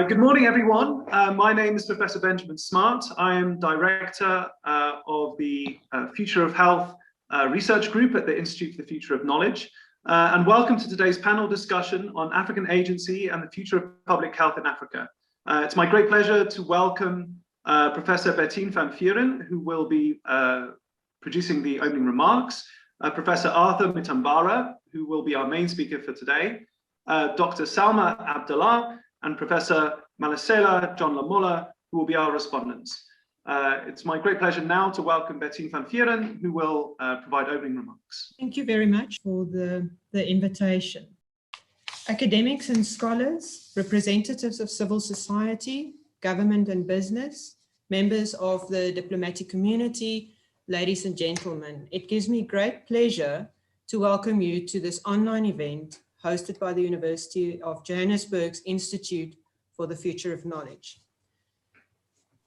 Good morning, everyone. My name is Professor Benjamin Smart. I am Director of the Future of Health Research Group at the Institute for the Future of Knowledge. And welcome to today's panel discussion on African agency and the future of public health in Africa. It's my great pleasure to welcome Professor Bertine van Vuuren, who will be producing the opening remarks, Professor Arthur Mutambara, who will be our main speaker for today, Dr. Salma Abdalla, and Professor Malaselo, John Lamola, who will be our respondents. It's my great pleasure now to welcome Bertine van Vuuren, who will provide opening remarks. Thank you very much for the invitation. Academics and scholars, representatives of civil society, government and business, members of the diplomatic community, ladies and gentlemen, it gives me great pleasure to welcome you to this online event hosted by the University of Johannesburg's Institute for the Future of Knowledge.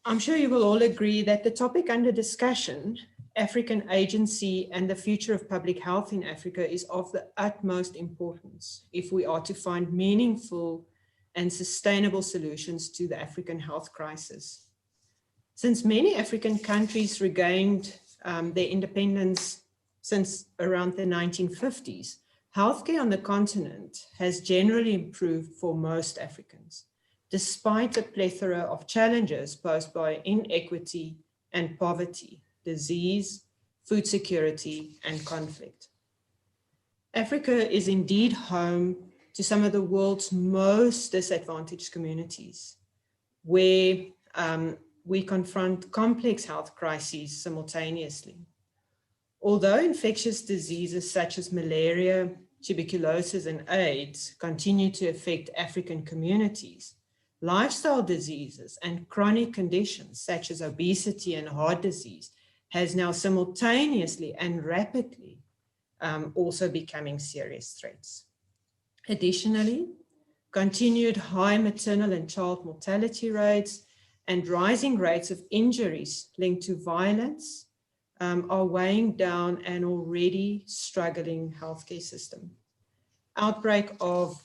I'm sure you will all agree that the topic under discussion, African agency and the future of public health in Africa, is of the utmost importance if we are to find meaningful and sustainable solutions to the African health crisis. Since many African countries regained their independence since around the 1950s, healthcare on the continent has generally improved for most Africans, despite a plethora of challenges posed by inequity and poverty, disease, food security, and conflict. Africa is indeed home to some of the world's most disadvantaged communities, where we confront complex health crises simultaneously. Although infectious diseases such as malaria, tuberculosis, and AIDS continue to affect African communities, lifestyle diseases and chronic conditions such as obesity and heart disease has now simultaneously and rapidly also becoming serious threats. Additionally, continued high maternal and child mortality rates and rising rates of injuries linked to violence are weighing down an already struggling healthcare system. Outbreak of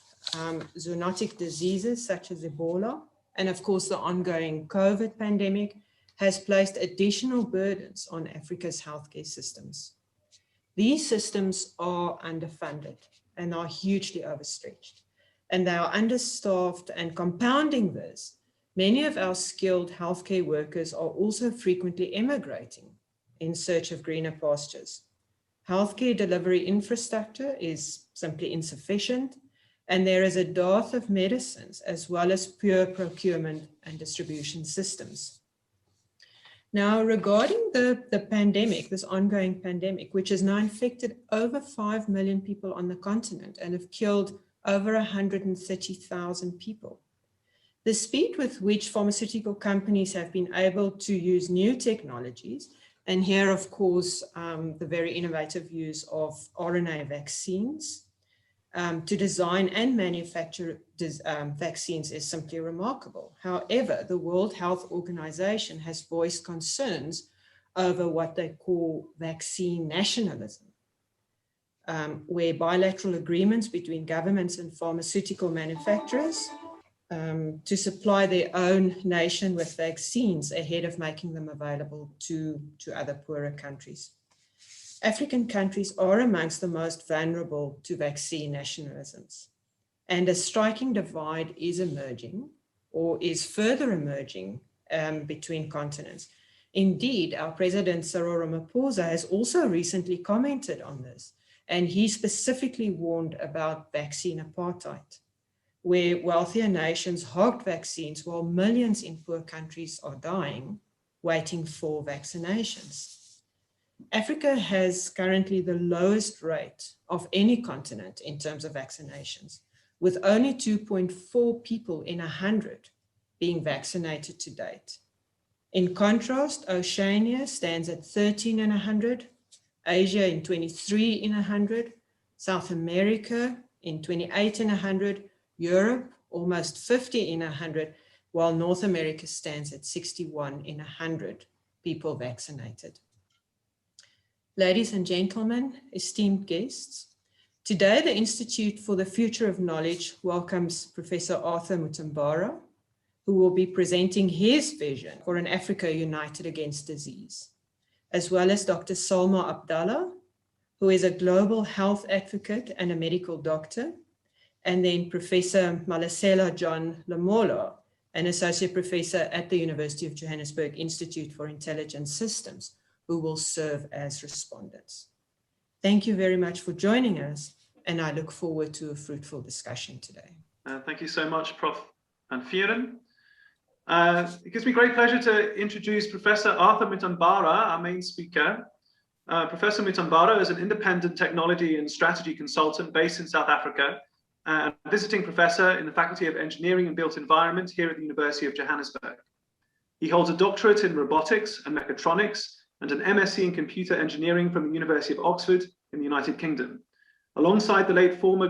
zoonotic diseases such as Ebola, and of course the ongoing COVID pandemic, has placed additional burdens on Africa's healthcare systems. These systems are underfunded and are hugely overstretched, and they are understaffed, and compounding this, many of our skilled healthcare workers are also frequently emigrating in search of greener pastures. Healthcare delivery infrastructure is simply insufficient, and there is a dearth of medicines as well as pure procurement and distribution systems. Now, regarding the pandemic, this ongoing pandemic, which has now infected over 5 million people on the continent and have killed over 130,000 people. The speed with which pharmaceutical companies have been able to use new technologies, and here, of course, the very innovative use of RNA vaccines to design and manufacture vaccines is simply remarkable. However, the World Health Organization has voiced concerns over what they call vaccine nationalism, where bilateral agreements between governments and pharmaceutical manufacturers to supply their own nation with vaccines ahead of making them available to other poorer countries. African countries are amongst the most vulnerable to vaccine nationalisms, and a striking divide is emerging, or is further emerging, between continents. Indeed, our President Cyril Ramaphosa has also recently commented on this, and he specifically warned about vaccine apartheid, where wealthier nations hogged vaccines while millions in poor countries are dying, waiting for vaccinations. Africa has currently the lowest rate of any continent in terms of vaccinations, with only 2.4 people in 100 being vaccinated to date. In contrast, Oceania stands at 13 in 100, Asia in 23 in 100, South America in 28 in 100, Europe almost 50 in 100, while North America stands at 61 in 100 people vaccinated. Ladies and gentlemen, esteemed guests, today the Institute for the Future of Knowledge welcomes Professor Arthur Mutambara, who will be presenting his vision for an Africa united against disease, as well as Dr. Salma Abdalla, who is a global health advocate and a medical doctor, and then Professor Malaselo John Lamola, an associate professor at the University of Johannesburg Institute for Intelligent Systems, who will serve as respondents. Thank you very much for joining us, and I look forward to a fruitful discussion today. Thank you so much, Prof. Van Vuuren. It gives me great pleasure to introduce Professor Arthur Mutambara, our main speaker. Professor Mutambara is an independent technology and strategy consultant based in South Africa, and visiting professor in the Faculty of Engineering and Built Environment here at the University of Johannesburg. He holds a doctorate in robotics and mechatronics and an MSc in computer engineering from the University of Oxford in the United Kingdom. Alongside the late former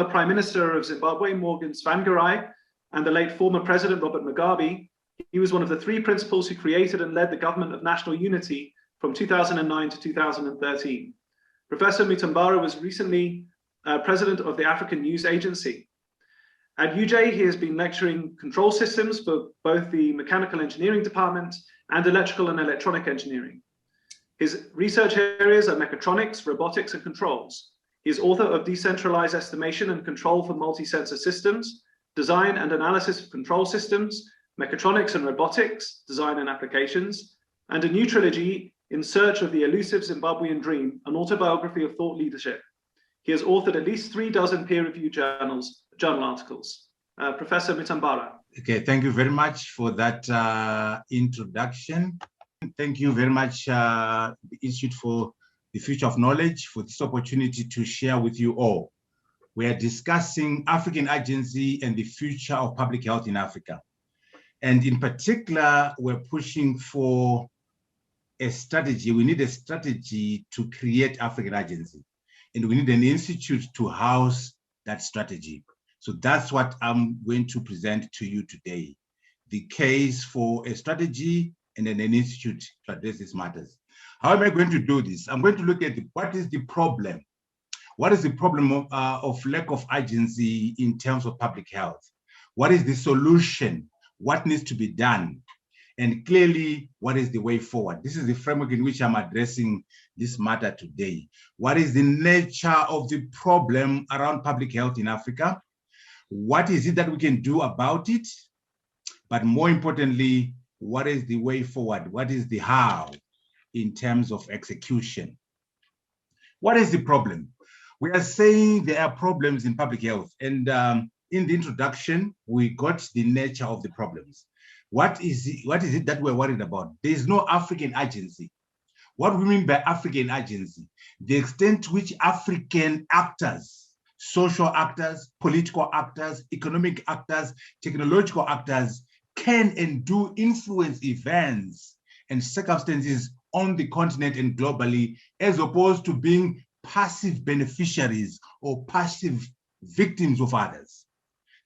Prime Minister of Zimbabwe, Morgan Tsvangirai, and the late former President Robert Mugabe, he was one of the three principals who created and led the Government of National Unity from 2009 to 2013. Professor Mutambara was recently president of the African News Agency. At UJ, he has been lecturing control systems for both the mechanical engineering department and electrical and electronic engineering. His research areas are mechatronics, robotics, and controls. He is author of Decentralized Estimation and Control for Multi-Sensor Systems, Design and Analysis of Control Systems, Mechatronics and Robotics, Design and Applications, and a new trilogy, In Search of the Elusive Zimbabwean Dream, an autobiography of thought leadership. He has authored at least 36 peer-reviewed journal articles. Professor Mutambara. Okay, thank you very much for that introduction. Thank you very much, the Institute for the Future of Knowledge, for this opportunity to share with you all. We are discussing African agency and the future of public health in Africa. And in particular, we're pushing for a strategy. We need a strategy to create African agency. And we need an institute to house that strategy. So that's what I'm going to present to you today. The case for a strategy and then an institute to address these matters. How am I going to do this? I'm going to look at what is the problem. What is the problem of lack of agency in terms of public health? What is the solution? What needs to be done? And clearly, what is the way forward? This is the framework in which I'm addressing this matter today. What is the nature of the problem around public health in Africa? What is it that we can do about it? But more importantly, what is the way forward? What is the how in terms of execution? What is the problem? We are saying there are problems in public health. And in the introduction, we got the nature of the problems. What is it that we're worried about? There is no African agency. What we mean by African agency, the extent to which African actors, social actors, political actors, economic actors, technological actors can and do influence events and circumstances on the continent and globally, as opposed to being passive beneficiaries or passive victims of others.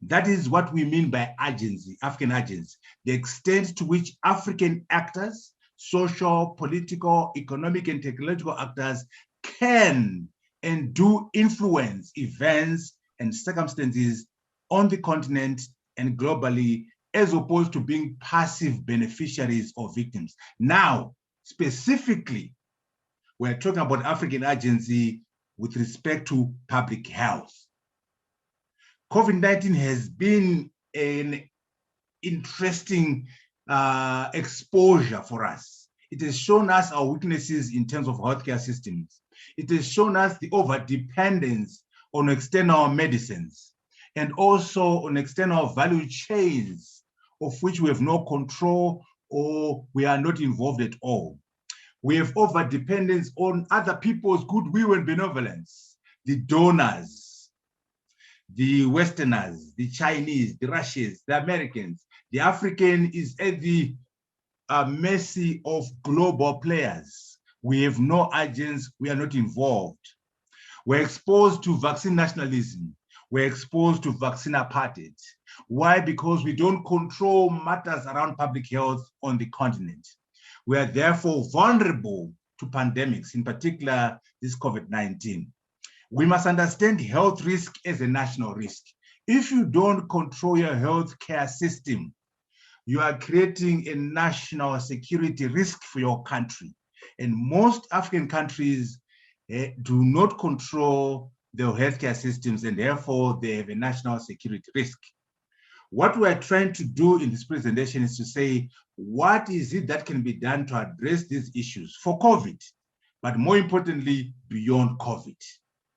That is what we mean by agency, African agency, the extent to which African actors, social, political, economic, and technological actors can and do influence events and circumstances on the continent and globally, as opposed to being passive beneficiaries or victims. Now, specifically, we're talking about African agency with respect to public health. COVID-19 has been an interesting exposure for us. It has shown us our weaknesses in terms of healthcare systems. It has shown us the over-dependence on external medicines and also on external value chains of which we have no control or we are not involved at all. We have over-dependence on other people's goodwill and benevolence, the donors, the Westerners, the Chinese, the Russians, the Americans. The African is at the mercy of global players. We have no agents, we are not involved. We're exposed to vaccine nationalism. We're exposed to vaccine apartheid. Why? Because we don't control matters around public health on the continent. We are therefore vulnerable to pandemics, in particular this COVID-19. We must understand health risk as a national risk. If you don't control your healthcare system, you are creating a national security risk for your country. And most African countries do not control their healthcare systems, and therefore they have a national security risk. What we're trying to do in this presentation is to say, what is it that can be done to address these issues for COVID, but more importantly, beyond COVID?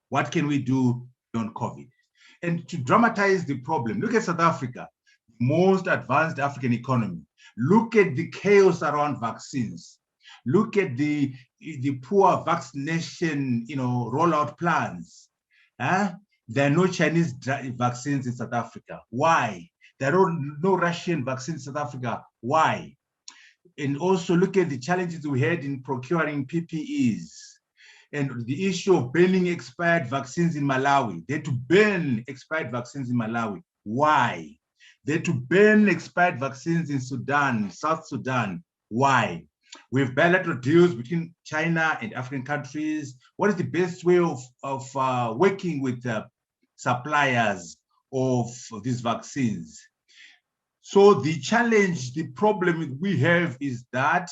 What can we do beyond COVID? And to dramatize the problem, look at South Africa, the most advanced African economy. Look at the chaos around vaccines. Look at the poor vaccination, rollout plans. There are no Chinese vaccines in South Africa. Why? There are no Russian vaccines in South Africa. Why? And also look at the challenges we had in procuring PPEs and the issue of banning expired vaccines in Malawi. They had to ban expired vaccines in Malawi. Why? They had to ban expired vaccines in Sudan, South Sudan. Why? We have bilateral deals between China and African countries. What is the best way of working with suppliers of these vaccines? So the challenge, the problem we have is that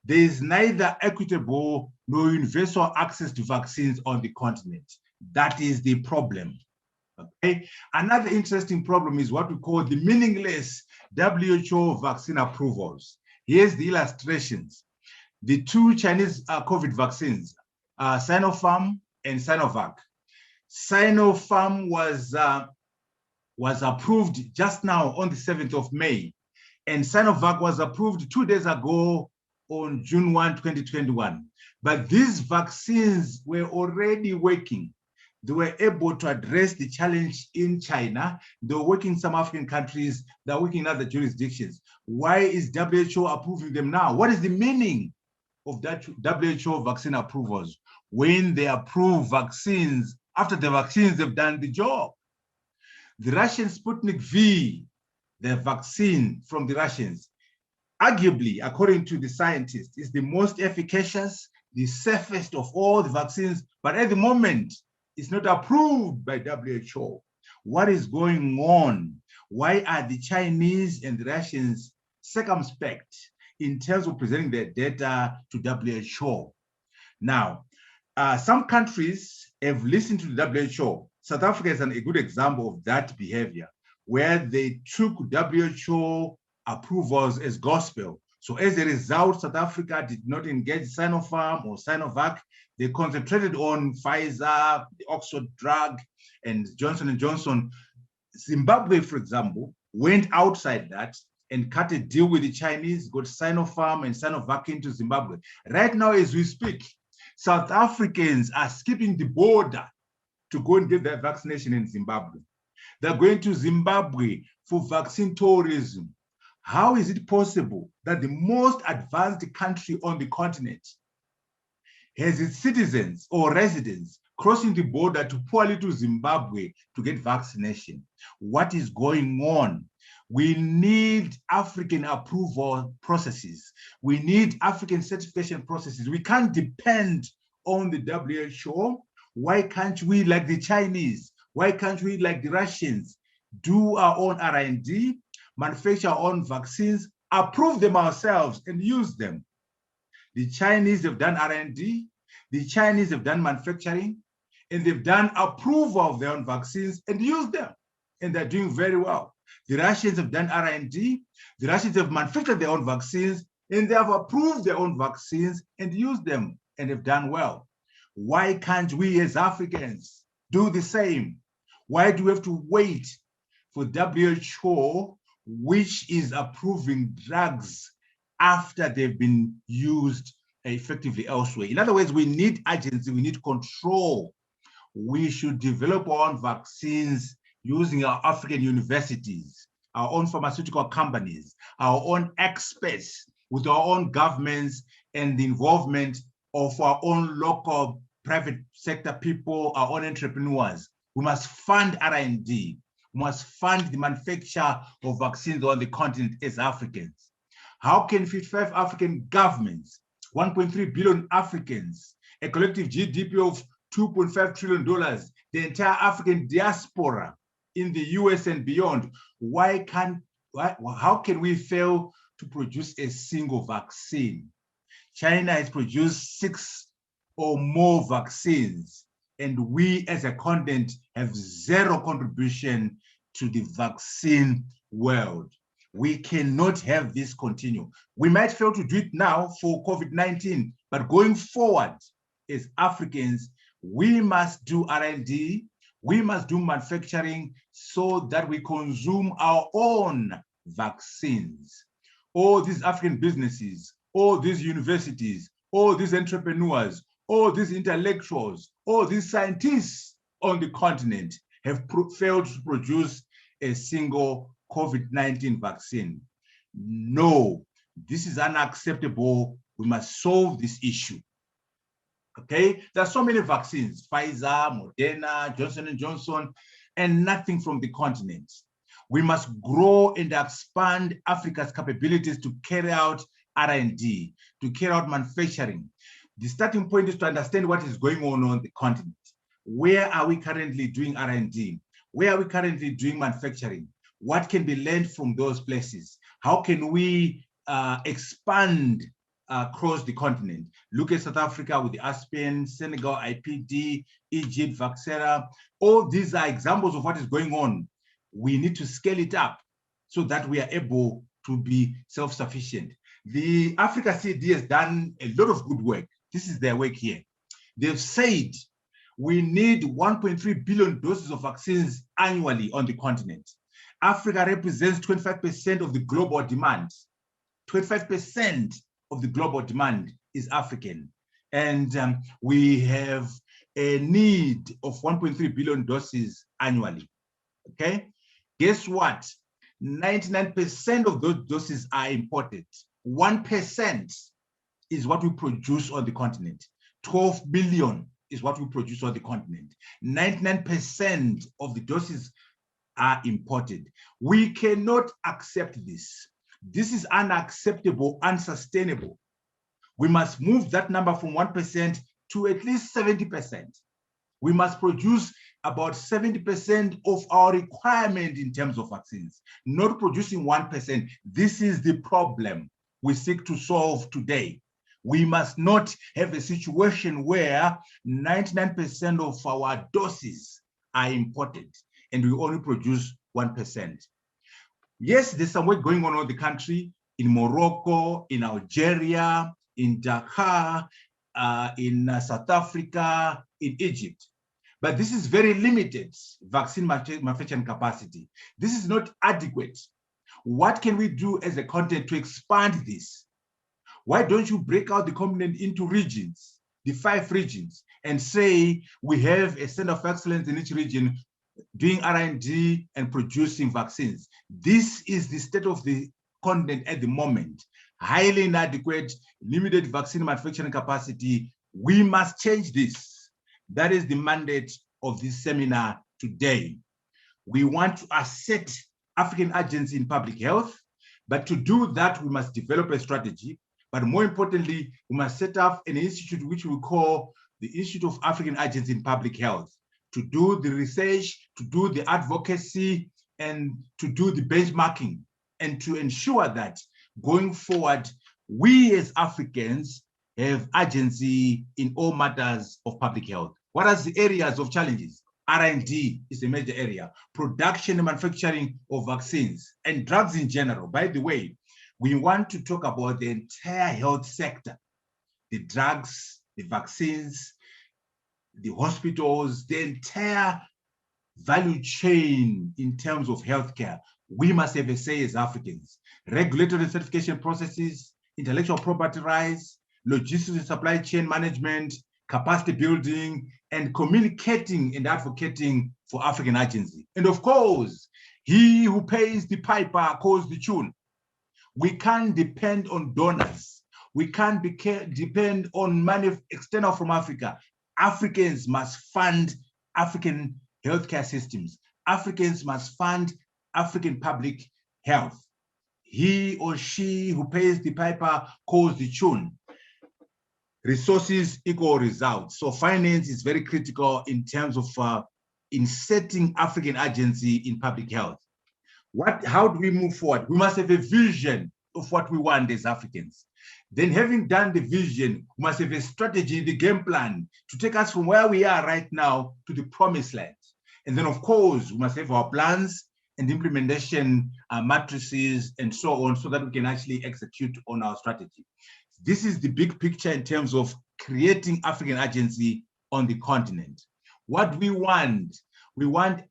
there is neither equitable nor universal access to vaccines on the continent. That is the problem. Okay. Another interesting problem is what we call the meaningless WHO vaccine approvals. Here's the illustrations. The two Chinese COVID vaccines, Sinopharm and Sinovac. Sinopharm was approved just now on the 7th of May, and Sinovac was approved 2 days ago on June 1, 2021. But these vaccines were already working. They were able to address the challenge in China. They were working in some African countries. They're working in other jurisdictions. Why is WHO approving them now? What is the meaning of that WHO vaccine approvals when they approve vaccines after the vaccines have done the job? The Russian Sputnik V, the vaccine from the Russians, arguably, according to the scientists, is the most efficacious, the safest of all the vaccines, but at the moment, it's not approved by WHO. What is going on? Why are the Chinese and the Russians circumspect in terms of presenting their data to WHO? Now, some countries have listened to the WHO. South Africa is a good example of that behavior, where they took WHO approvals as gospel. So as a result, South Africa did not engage Sinopharm or Sinovac. They concentrated on Pfizer, the Oxford drug, and Johnson & Johnson. Zimbabwe, for example, went outside that and cut a deal with the Chinese, got Sinopharm and Sinovac into Zimbabwe. Right now, as we speak, South Africans are skipping the border to go and get their vaccination in Zimbabwe. They're going to Zimbabwe for vaccine tourism. How is it possible that the most advanced country on the continent has its citizens or residents crossing the border to poor little Zimbabwe to get vaccination? What is going on? We need African approval processes. We need African certification processes. We can't depend on the WHO. Why can't we, like the Chinese, why can't we, like the Russians, do our own R&D, manufacture our own vaccines, approve them ourselves and use them? The Chinese have done R&D, the Chinese have done manufacturing, and they've done approval of their own vaccines and used them, and they're doing very well. The Russians have done R&D, the Russians have manufactured their own vaccines, and they have approved their own vaccines and used them, and have done well. Why can't we as Africans do the same? Why do we have to wait for WHO, which is approving drugs after they've been used effectively elsewhere? In other words, we need agency, we need control. We should develop our own vaccines using our African universities, our own pharmaceutical companies, our own experts, with our own governments and the involvement of our own local private sector people, our own entrepreneurs. We must fund R&D. We must fund the manufacture of vaccines on the continent as Africans. How can 55 African governments, 1.3 billion Africans, a collective GDP of $2.5 trillion, the entire African diaspora, in the US and beyond. How can we fail to produce a single vaccine? China has produced 6 or more vaccines, and we as a continent have 0 contribution to the vaccine world. We cannot have this continue. We might fail to do it now for COVID-19, but going forward as Africans, we must do R&D, we must do manufacturing so that we consume our own vaccines. All these African businesses, all these universities, all these entrepreneurs, all these intellectuals, all these scientists on the continent have failed to produce a single COVID-19 vaccine. No, this is unacceptable. We must solve this issue. Okay, there are so many vaccines, Pfizer, Moderna, Johnson & Johnson, and nothing from the continent. We must grow and expand Africa's capabilities to carry out R&D, to carry out manufacturing. The starting point is to understand what is going on the continent. Where are we currently doing R&D? Where are we currently doing manufacturing? What can be learned from those places? How can we expand across the continent? Look at South Africa with the Aspen, Senegal, IPD, Egypt, Vaxera. All these are examples of what is going on. We need to scale it up so that we are able to be self-sufficient. The Africa CD has done a lot of good work. This is their work here. They've said we need 1.3 billion doses of vaccines annually on the continent. Africa represents 25% of the global demand. 25% of the global demand is African. And we have a need of 1.3 billion doses annually, okay? Guess what? 99% of those doses are imported. 1% is what we produce on the continent. 12 billion is what we produce on the continent. 99% of the doses are imported. We cannot accept this. This is unacceptable, unsustainable. We must move that number from 1% to at least 70%. We must produce about 70% of our requirement in terms of vaccines, not producing 1%. This is the problem we seek to solve today. We must not have a situation where 99% of our doses are imported and we only produce 1%. Yes, there's some work going on in the country, in Morocco, in Algeria, in Dakar, in South Africa, in Egypt. But this is very limited vaccine manufacturing capacity. This is not adequate. What can we do as a continent to expand this? Why don't you break out the continent into regions, the 5 regions, and say we have a center of excellence in each region doing R&D and producing vaccines? This is the state of the continent at the moment. Highly inadequate, limited vaccine manufacturing capacity. We must change this. That is the mandate of this seminar today. We want to assert African agency in public health, but to do that, we must develop a strategy. But more importantly, we must set up an institute which we call the Institute of African Agency in Public Health, to do the research, to do the advocacy, and to do the benchmarking, and to ensure that going forward, we as Africans have agency in all matters of public health. What are the areas of challenges? R&D is a major area. Production and manufacturing of vaccines and drugs in general. By the way, we want to talk about the entire health sector, the drugs, the vaccines, the hospitals, the entire value chain in terms of healthcare. We must have a say as Africans. Regulatory certification processes, intellectual property rights, logistics and supply chain management, capacity building, and communicating and advocating for African agency. And of course, he who pays the piper calls the tune. We can't depend on donors. We can't depend on money external from Africa. Africans must fund African healthcare systems. Africans must fund African public health. He or she who pays the piper calls the tune. Resources equal results. So finance is very critical in terms of in setting African agency in public health. How do we move forward? We must have a vision of what we want as Africans. Then, having done the vision, we must have a strategy, the game plan to take us from where we are right now to the promised land. And then, of course, we must have our plans and implementation matrices and so on, so that we can actually execute on our strategy. This is the big picture in terms of creating African agency on the continent. What we want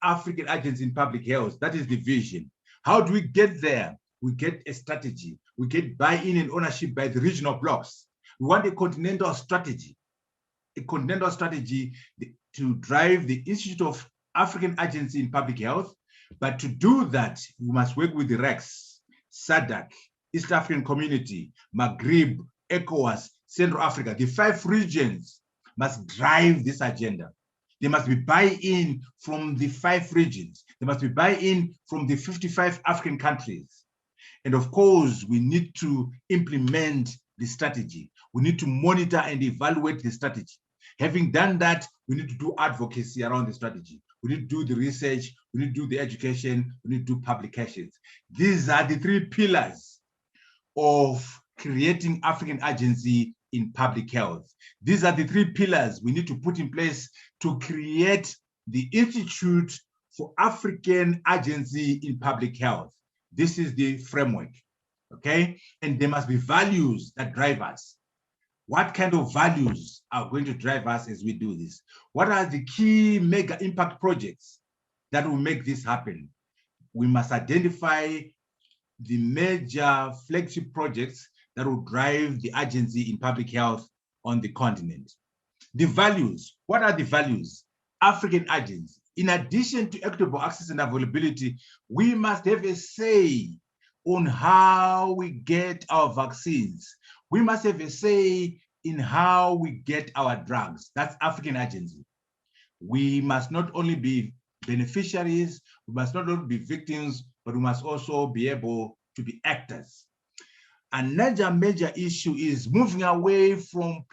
African agency in public health. That is the vision. How do we get there? We get a strategy. We get buy-in and ownership by the regional blocks. We want a continental strategy to drive the Institute of African Agency in Public Health. But to do that, we must work with the REX, SADC, East African Community, Maghreb, ECOWAS, Central Africa. The 5 regions must drive this agenda. There must be buy-in from the 5 regions. There must be buy-in from the 55 African countries. And of course, we need to implement the strategy. We need to monitor and evaluate the strategy. Having done that, we need to do advocacy around the strategy. We need to do the research, we need to do the education, we need to do publications. These are the 3 pillars of creating African agency in public health. These are the 3 pillars we need to put in place to create the Institute for African Agency in Public Health. This is the framework, okay? And there must be values that drive us. What kind of values are going to drive us as we do this? What are the key mega impact projects that will make this happen? We must identify the major flagship projects that will drive the agency in public health on the continent. The values, what are the values? African agency. In addition to equitable access and availability, we must have a say on how we get our vaccines. We must have a say in how we get our drugs. That's African agency. We must not only be beneficiaries, we must not only be victims, but we must also be able to be actors. Another major issue is moving away from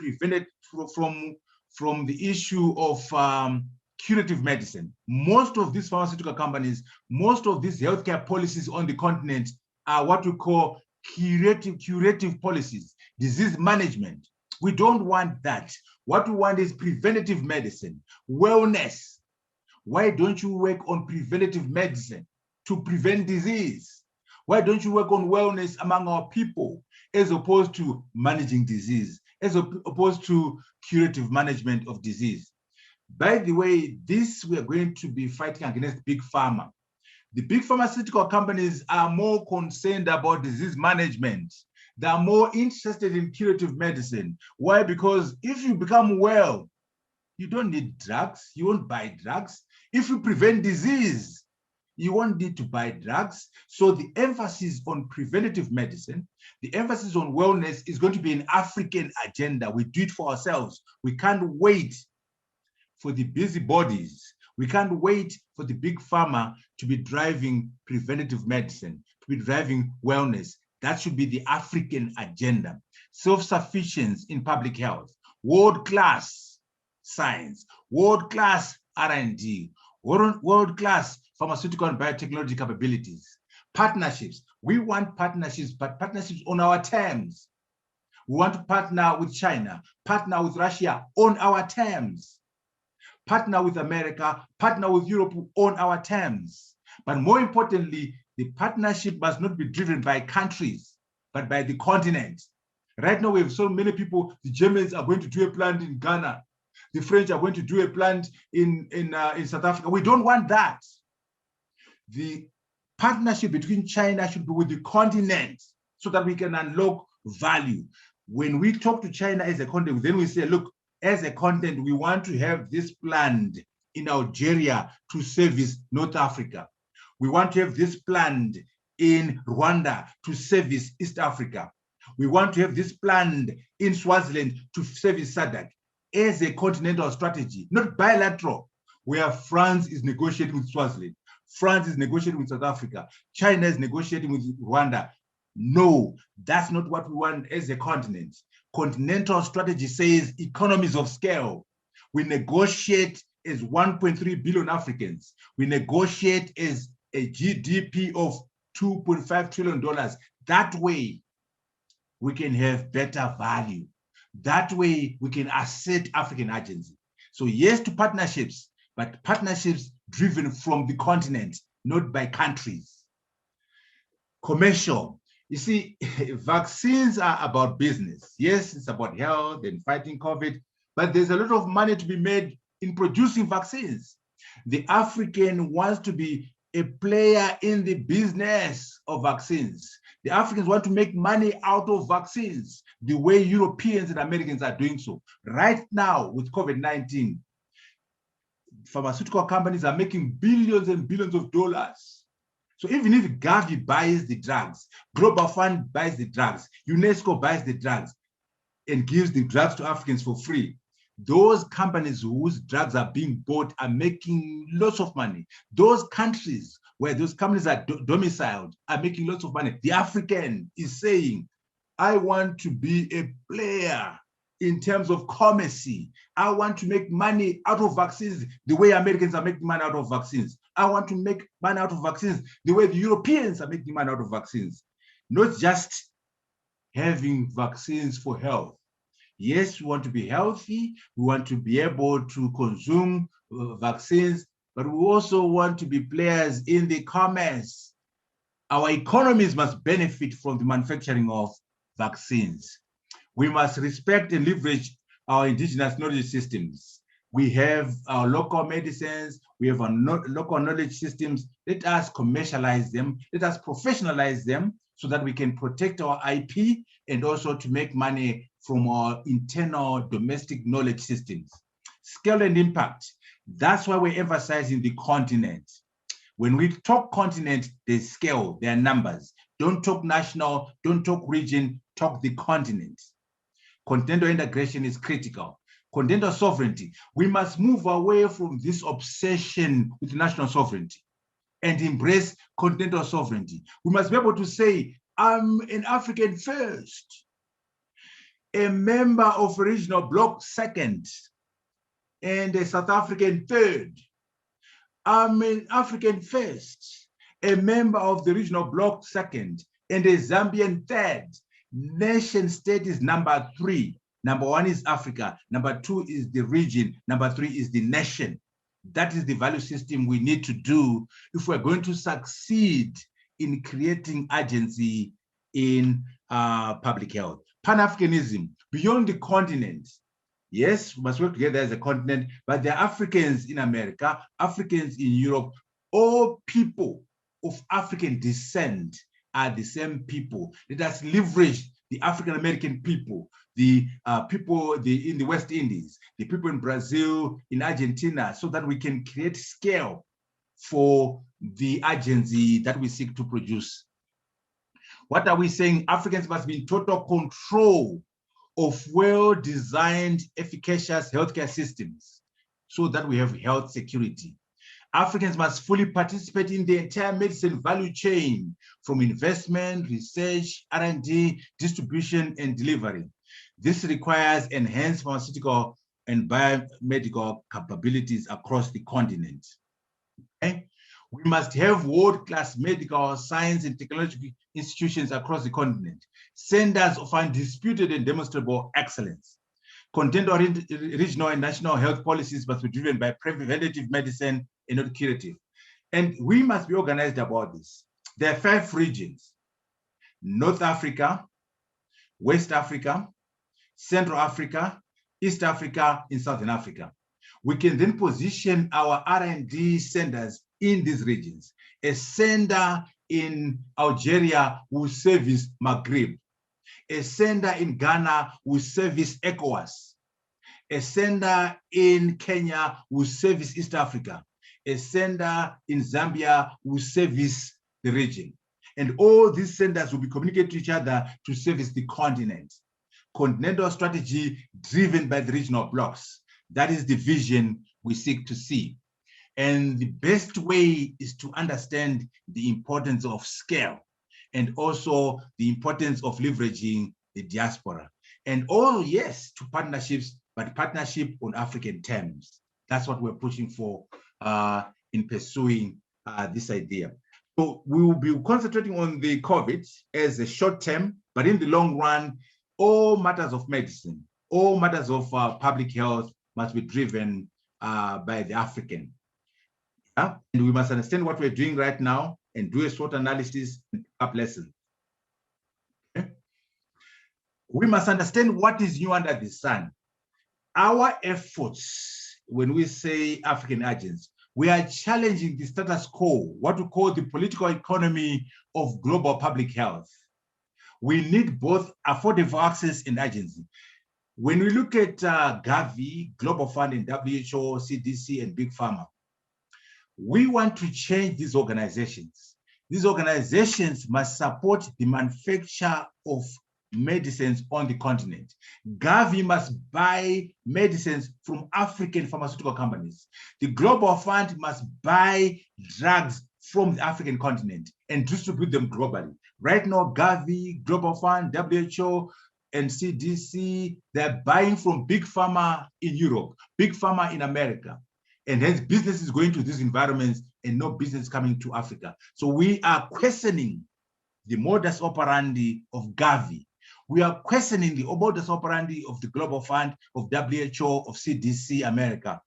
from the issue of curative medicine. Most of these pharmaceutical companies, most of these healthcare policies on the continent are what we call curative policies, disease management. We don't want that. What we want is preventative medicine, wellness. Why don't you work on preventative medicine to prevent disease? Why don't you work on wellness among our people as opposed to managing disease, as opposed to curative management of disease? By the way, this we are going to be fighting against big pharma. The big pharmaceutical companies are more concerned about disease management. They are more interested in curative medicine. Why? Because if you become well, you don't need drugs. You won't buy drugs. If you prevent disease, you won't need to buy drugs. So the emphasis on preventative medicine, the emphasis on wellness is going to be an African agenda. We do it for ourselves. We can't wait for the busybodies. We can't wait for the big pharma to be driving preventative medicine, to be driving wellness. That should be the African agenda. Self-sufficiency in public health, world-class science, world-class R&D, world-class pharmaceutical and biotechnology capabilities, partnerships. We want partnerships, but partnerships on our terms. We want to partner with China, partner with Russia on our terms, partner with America, partner with Europe on our terms. But more importantly, the partnership must not be driven by countries, but by the continent. Right now, we have so many people. The Germans are going to do a plant in Ghana. The French are going to do a plant in South Africa. We don't want that. The partnership between China should be with the continent so that we can unlock value. When we talk to China as a continent, then we say, look, as a continent, we want to have this planned in Algeria to service North Africa. We want to have this planned in Rwanda to service East Africa. We want to have this planned in Swaziland to service SADC as a continental strategy, not bilateral, where France is negotiating with Swaziland, France is negotiating with South Africa, China is negotiating with Rwanda. No, that's not what we want as a continent. Continental strategy says economies of scale. We negotiate as 1.3 billion Africans. We negotiate as a GDP of $2.5 trillion. That way, we can have better value. That way, we can assert African agency. So yes to partnerships, but partnerships driven from the continent, not by countries. Commercial. You see, vaccines are about business. Yes, it's about health and fighting COVID, but there's a lot of money to be made in producing vaccines. The African wants to be a player in the business of vaccines. The Africans want to make money out of vaccines the way Europeans and Americans are doing so. Right now with COVID-19, pharmaceutical companies are making billions and billions of dollars. So even if Gavi buys the drugs, Global Fund buys the drugs, UNESCO buys the drugs and gives the drugs to Africans for free, those companies whose drugs are being bought are making lots of money. Those countries where those companies are domiciled are making lots of money. The African is saying, I want to be a player in terms of commerce. I want to make money out of vaccines the way Americans are making money out of vaccines. I want to make money out of vaccines the way the Europeans are making money out of vaccines. Not just having vaccines for health. Yes, we want to be healthy. We want to be able to consume vaccines, but we also want to be players in the commerce. Our economies must benefit from the manufacturing of vaccines. We must respect and leverage our indigenous knowledge systems. We have our local medicines, we have our local knowledge systems. Let us commercialize them, let us professionalize them so that we can protect our IP and also to make money from our internal domestic knowledge systems. Scale and impact. That's why we're emphasizing the continent. When we talk continent, there's scale, there are numbers. Don't talk national, don't talk region, talk the continent. Continental integration is critical. Continental sovereignty. We must move away from this obsession with national sovereignty and embrace continental sovereignty. We must be able to say, I'm an African first, a member of a regional bloc second, and a South African third. I'm an African first, a member of the regional bloc second, and a Zambian third. Nation state is number 3. Number 1 is Africa. Number 2 is the region. Number 3 is the nation. That is the value system we need to do if we're going to succeed in creating agency in public health. Pan-Africanism, beyond the continent. Yes, we must work together as a continent, but there are Africans in America, Africans in Europe. All people of African descent are the same people. Let us leverage the African-American people, the people in the West Indies, the people in Brazil, in Argentina, so that we can create scale for the agency that we seek to produce. What are we saying? Africans must be in total control of well-designed, efficacious healthcare systems so that we have health security. Africans must fully participate in the entire medicine value chain, from investment, research, R&D, distribution, and delivery. This requires enhanced pharmaceutical and biomedical capabilities across the continent. Okay? We must have world-class medical, science, and technological institutions across the continent, centers of undisputed and demonstrable excellence. Continental, regional, and national health policies must be driven by preventative medicine and not curative. And we must be organized about this. There are 5 regions: North Africa, West Africa, Central Africa, East Africa, and Southern Africa. We can then position our R&D centers in these regions. A center in Algeria will service Maghreb. A center in Ghana will service ECOWAS. A center in Kenya will service East Africa. A center in Zambia will service the region. And all these centers will be communicating to each other to service the continent. Continental strategy driven by the regional blocks. That is the vision we seek to see. And the best way is to understand the importance of scale and also the importance of leveraging the diaspora. And all, yes, to partnerships, but partnership on African terms. That's what we're pushing for in pursuing this idea. So we will be concentrating on the COVID as a short term, but in the long run, all matters of medicine, all matters of public health must be driven by the African. And we must understand what we're doing right now and do a SWOT analysis and pick up lessons. Okay? We must understand what is new under the sun. Our efforts, when we say African agents, we are challenging the status quo, what we call the political economy of global public health. We need both affordable access and agency. When we look at Gavi, Global Fund, and WHO, CDC, and Big Pharma, we want to change these organizations. These organizations must support the manufacture of medicines on the continent. Gavi must buy medicines from African pharmaceutical companies. The Global Fund must buy drugs from the African continent and distribute them globally. Right now, Gavi, Global Fund, WHO, and CDC, they're buying from Big Pharma in Europe, Big Pharma in America. And hence business is going to these environments and no business coming to Africa. So we are questioning the modus operandi of Gavi. We are questioning the modus operandi of the Global Fund, of WHO, of CDC America.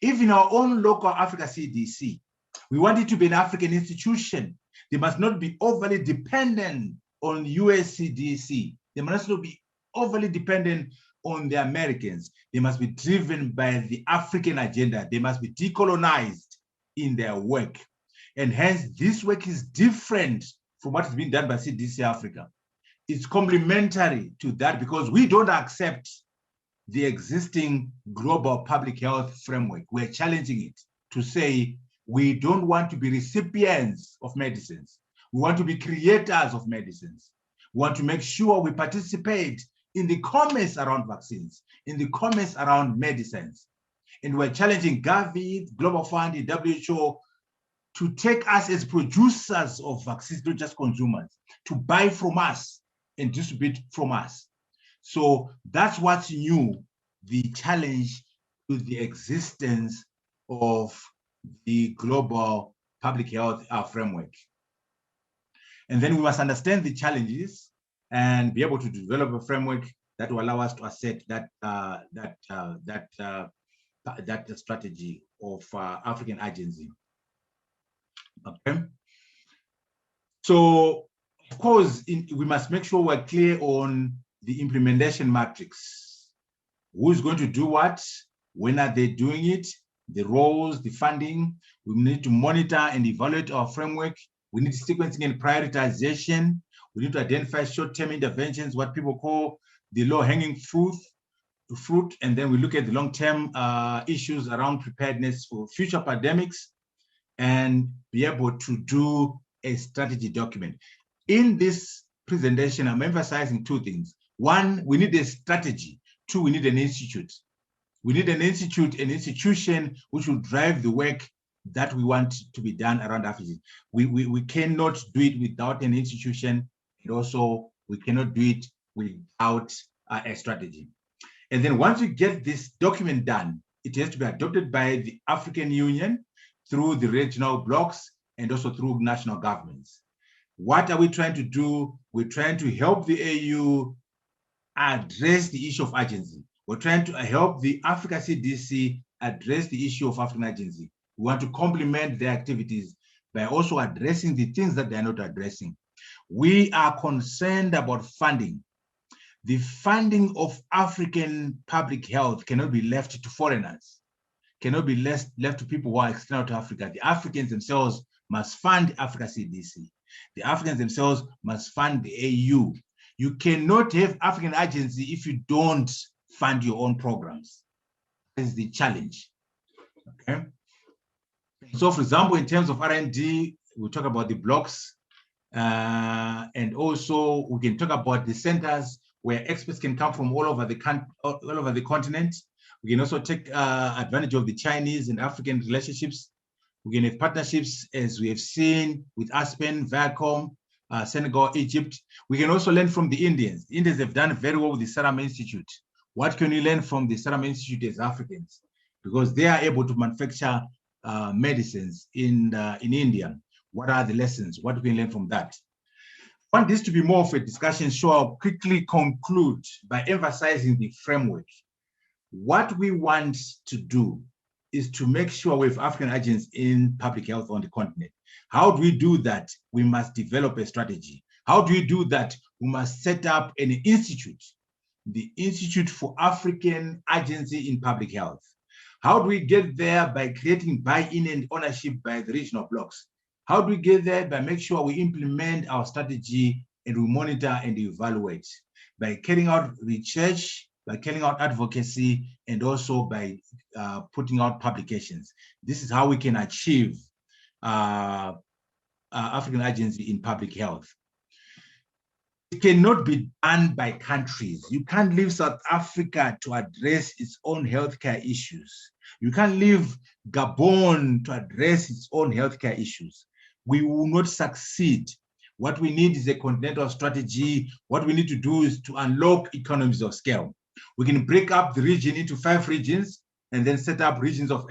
Even our own local Africa CDC, we want it to be an African institution. They must not be overly dependent on US CDC. They must not be overly dependent on the Americans. They must be driven by the African agenda. They must be decolonized in their work. And hence, this work is different from what is being done by CDC Africa. It's complementary to that because we don't accept the existing global public health framework. We're challenging it to say we don't want to be recipients of medicines. We want to be creators of medicines. We want to make sure we participate in the commerce around vaccines, in the commerce around medicines. And we're challenging Gavi, Global Fund, and WHO to take us as producers of vaccines, not just consumers, to buy from us and distribute from us. So that's what's new, the challenge to the existence of the global public health framework. And then we must understand the challenges and be able to develop a framework that will allow us to assert that strategy of African agency. Okay. So, of course, we must make sure we're clear on the implementation matrix. Who's going to do what? When are they doing it? The roles, the funding. We need to monitor and evaluate our framework. We need sequencing and prioritization. We need to identify short-term interventions, what people call the low-hanging fruit, and then we look at the long-term issues around preparedness for future pandemics and be able to do a strategy document. In this presentation, I'm emphasizing two things. One, we need a strategy. Two, we need an institute. We need an institute, an institution which will drive the work that we want to be done around Africa. We cannot do it without an institution, and also we cannot do it without a strategy. And then once we get this document done, it has to be adopted by the African Union through the regional blocks and also through national governments. What are we trying to do? We're trying to help the AU address the issue of agency. We're trying to help the Africa CDC address the issue of African agency. We want to complement their activities by also addressing the things that they're not addressing. We are concerned about funding. The funding of African public health cannot be left to foreigners, cannot be left to people who are external to Africa. The Africans themselves must fund Africa CDC. The Africans themselves must fund the AU. You cannot have African agency if you don't fund your own programs. That is the challenge. Okay. So, for example, in terms of R&D, we talk about the blocks, and also we can talk about the centers where experts can come from all over the continent. We can also take advantage of the Chinese and African relationships. We can have partnerships, as we have seen with Aspen, Viacom, Senegal, Egypt. We can also learn from the Indians. The Indians have done very well with the Serum Institute. What can we learn from the Serum Institute as Africans? because they are able to manufacture medicines in India. What are the lessons? What we can learn from that? I want this to be more of a discussion, so I'll quickly conclude by emphasizing the framework. What we want to do is to make sure we have African agents in public health on the continent. How do we do that? We must develop a strategy. How do we do that? We must set up an institute, the Institute for African Agency in Public Health. How do we get there? By creating buy-in and ownership by the regional blocks. How do we get there? By making sure we implement our strategy and we monitor and evaluate. By carrying out research, by carrying out advocacy, and also by putting out publications. This is how we can achieve African agency in public health. It cannot be done by countries. You can't leave South Africa to address its own healthcare issues. You can't leave Gabon to address its own healthcare issues. We will not succeed. What we need is a continental strategy. What we need to do is to unlock economies of scale. We can break up the region into 5 regions and then set up regions of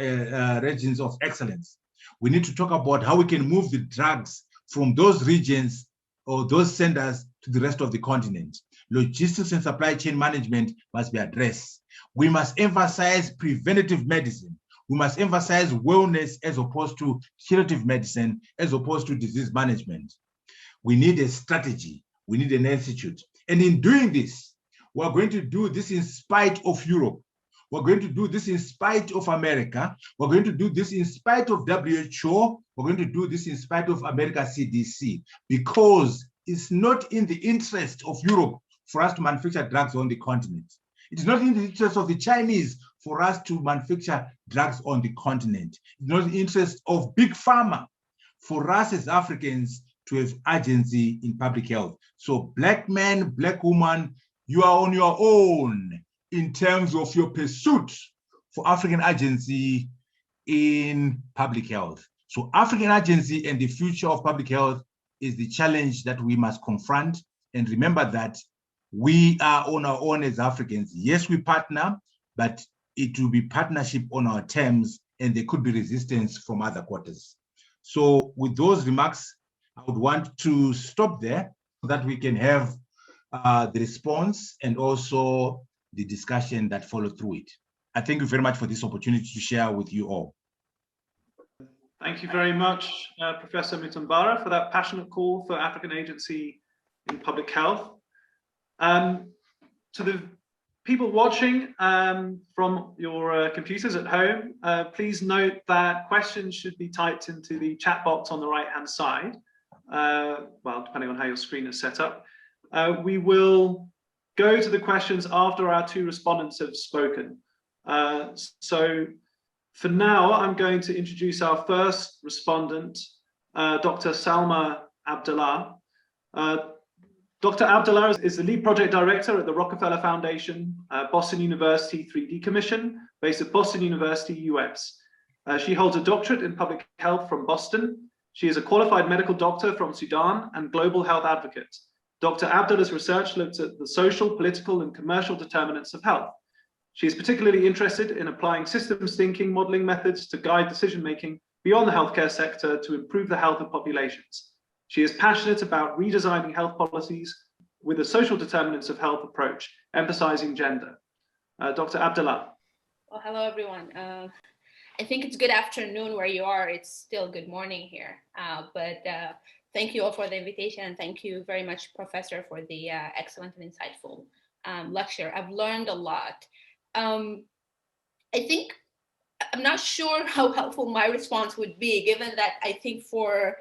excellence. We need to talk about how we can move the drugs from those regions or those centers to the rest of the continent. Logistics and supply chain management must be addressed. We must emphasize preventative medicine. We must emphasize wellness as opposed to curative medicine, as opposed to disease management. We need a strategy. We need an institute. And in doing this, we're going to do this in spite of Europe. We're going to do this in spite of America. We're going to do this in spite of WHO. We're going to do this in spite of America CDC, because it's not in the interest of Europe for us to manufacture drugs on the continent. It's not in the interest of the Chinese for us to manufacture drugs on the continent. It's not in the interest of big pharma for us as Africans to have agency in public health. So Black man, Black woman, you are on your own in terms of your pursuit for African agency in public health. So African agency and the future of public health is the challenge that we must confront. And remember that we are on our own as Africans. Yes, we partner, but it will be partnership on our terms, and there could be resistance from other quarters. So with those remarks, I would want to stop there so that we can have the response and also the discussion that follows through it. I thank you very much for this opportunity to share with you all. Thank you very much, Professor Mutambara, for that passionate call for African agency in public health. To the people watching from your computers at home, please note that questions should be typed into the chat box on the right-hand side, well, depending on how your screen is set up. We will go to the questions after our 2 respondents have spoken. So for now, I'm going to introduce our first respondent, Dr. Salma Abdalla. Dr. Abdalla is the lead project director at the Rockefeller Foundation, Boston University 3D Commission, based at Boston University, US. She holds a doctorate in public health from Boston. She is a qualified medical doctor from Sudan and global health advocate. Dr. Abdalla's research looks at the social, political, and commercial determinants of health. She is particularly interested in applying systems thinking modeling methods to guide decision-making beyond the healthcare sector to improve the health of populations. She is passionate about redesigning health policies with a social determinants of health approach, emphasizing gender. Dr. Abdalla. Well, hello, everyone. I think it's good afternoon where you are. It's still good morning here. But thank you all for the invitation. And thank you very much, Professor, for the excellent and insightful lecture. I've learned a lot. I think I'm not sure how helpful my response would be, given that I think for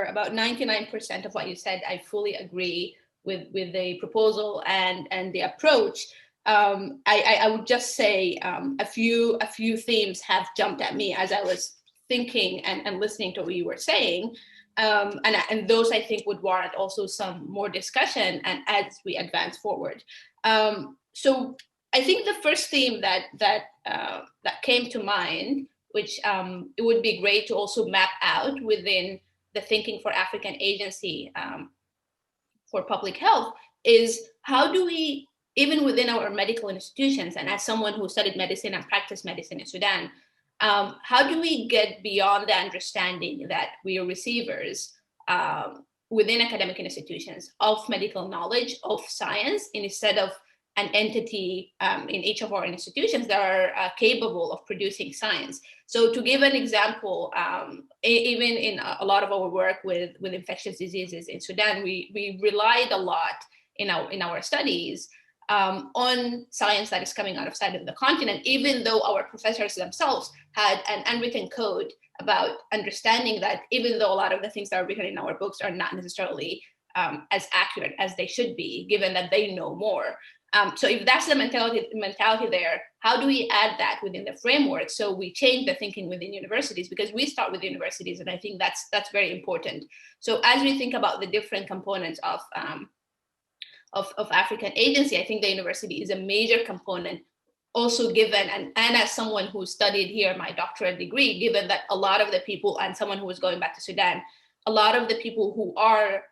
about 99% of what you said, I fully agree with the proposal and the approach. I would just say a few themes have jumped at me as I was thinking and listening to what you were saying. And those I think would warrant also some more discussion and as we advance forward. So I think the first theme that came to mind, which it would be great to also map out within the Thinking for African Agency for Public Health, is how do we even within our medical institutions, and as someone who studied medicine and practiced medicine in Sudan, how do we get beyond the understanding that we are receivers within academic institutions of medical knowledge, of science, instead of an entity in each of our institutions that are capable of producing science? So to give an example, even in a lot of our work with infectious diseases in Sudan, we relied a lot in our studies on science that is coming outside of the continent, even though our professors themselves had an unwritten code about understanding that even though a lot of the things that are written in our books are not necessarily as accurate as they should be, given that they know more. So if that's the mentality there, how do we add that within the framework so we change the thinking within universities? Because we start with universities, and I think that's very important. So as we think about the different components of African agency, I think the university is a major component. Also given, and as someone who studied here my doctorate degree, given that a lot of the people, and someone who was going back to Sudan, a lot of the people who are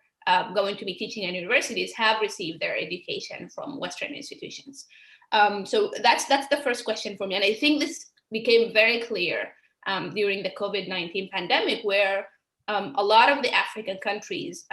going to be teaching in universities have received their education from Western institutions. So that's the first question for me. And I think this became very clear during the COVID-19 pandemic, where a lot of the African countries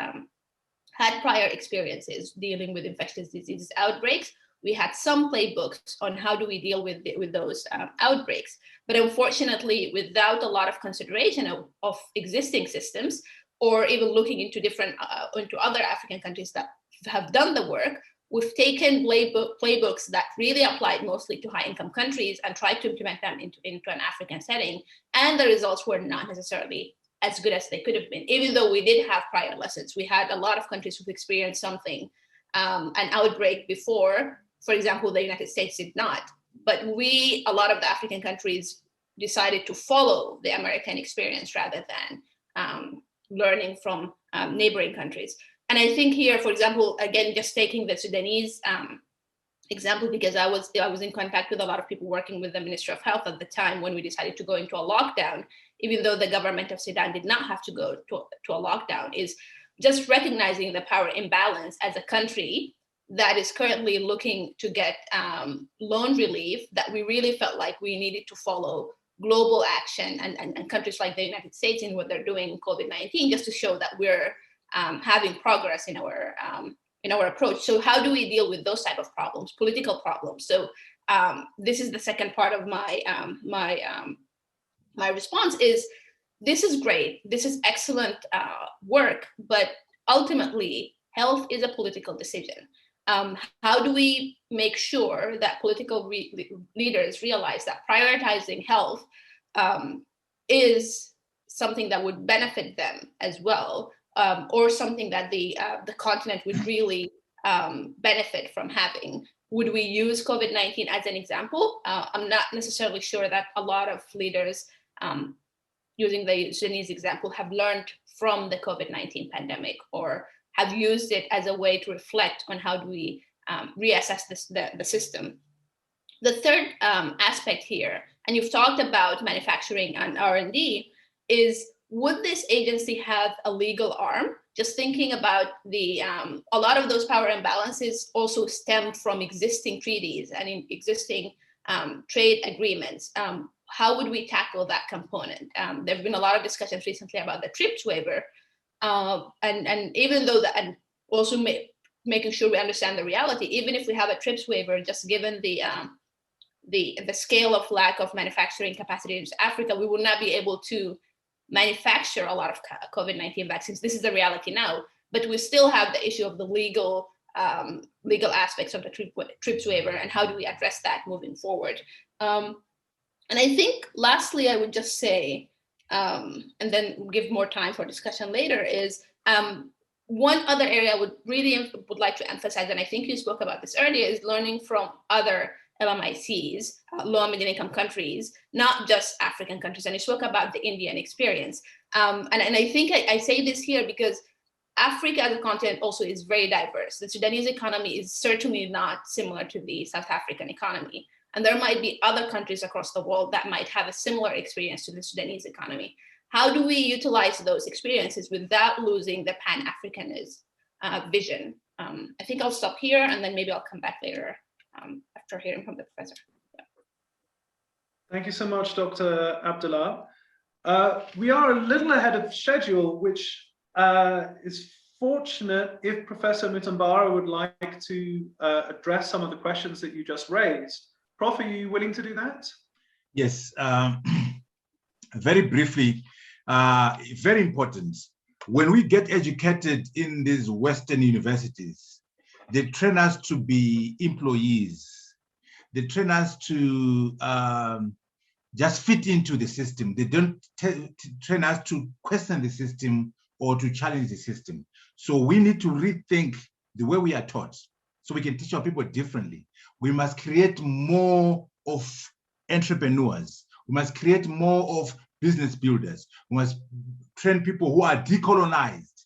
had prior experiences dealing with infectious diseases outbreaks. We had some playbooks on how do we deal with those outbreaks. But unfortunately, without a lot of consideration of existing systems, or even looking into into other African countries that have done the work, we've taken playbooks that really applied mostly to high-income countries and tried to implement them into an African setting. And the results were not necessarily as good as they could have been, even though we did have prior lessons. We had a lot of countries who've experienced something, an outbreak before. For example, the United States did not. But a lot of the African countries decided to follow the American experience rather than learning from neighboring countries. And I think here, for example, again, just taking the Sudanese example, because I was in contact with a lot of people working with the Ministry of Health at the time when we decided to go into a lockdown, even though the government of Sudan did not have to go to a lockdown, is just recognizing the power imbalance as a country that is currently looking to get loan relief, that we really felt like we needed to follow global action and countries like the United States in what they're doing in COVID-19, just to show that we're having progress in our approach. So how do we deal with those type of problems, political problems? So this is the second part of my my response is, this is great, this is excellent work, but ultimately health is a political decision. How do we make sure that political leaders realize that prioritizing health is something that would benefit them as well, or something that the continent would really benefit from having? Would we use COVID-19 as an example? I'm not necessarily sure that a lot of leaders, using the Sudanese example, have learned from the COVID-19 pandemic or have used it as a way to reflect on how do we reassess the system. The third aspect here, and you've talked about manufacturing and R&D, is would this agency have a legal arm? Just thinking about a lot of those power imbalances also stem from existing treaties and in existing trade agreements. How would we tackle that component? There have been a lot of discussions recently about the TRIPS waiver, and even though and also making sure we understand the reality, even if we have a TRIPS waiver, just given the scale of lack of manufacturing capacity in Africa, we will not be able to manufacture a lot of COVID-19 vaccines. This is the reality now, but we still have the issue of the legal aspects of the TRIPS waiver, and how do we address that moving forward? And I think lastly, I would just say, and then give more time for discussion later, is one other area I would like to emphasize, and I think you spoke about this earlier, is learning from other LMICs, low and middle income countries, not just African countries. And you spoke about the Indian experience. And I think I say this here because Africa as a continent also is very diverse. The Sudanese economy is certainly not similar to the South African economy. And there might be other countries across the world that might have a similar experience to the Sudanese economy. How do we utilize those experiences without losing the Pan-Africanist vision I think I'll stop here, and then maybe I'll come back later after hearing from the professor. Yeah. Thank you so much, Dr. Abdalla. We are a little ahead of schedule, which is fortunate. If Professor Mutambara would like to address some of the questions that you just raised. Prof, are you willing to do that? Yes, very briefly, very important. When we get educated in these Western universities, they train us to be employees. They train us to just fit into the system. They don't train us to question the system or to challenge the system. So we need to rethink the way we are taught so we can teach our people differently. We must create more of entrepreneurs. We must create more of business builders. We must train people who are decolonized,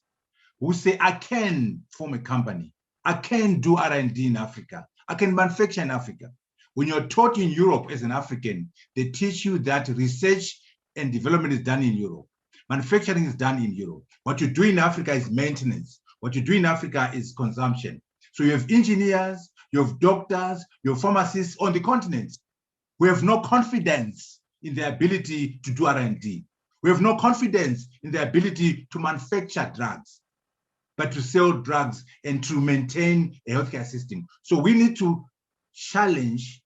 who say, I can form a company. I can do R&D in Africa. I can manufacture in Africa. When you're taught in Europe as an African, they teach you that research and development is done in Europe. Manufacturing is done in Europe. What you do in Africa is maintenance. What you do in Africa is consumption. So you have engineers, you have doctors, you have pharmacists on the continent. We have no confidence in their ability to do R&D. We have no confidence in their ability to manufacture drugs, but to sell drugs and to maintain a healthcare system. So we need to challenge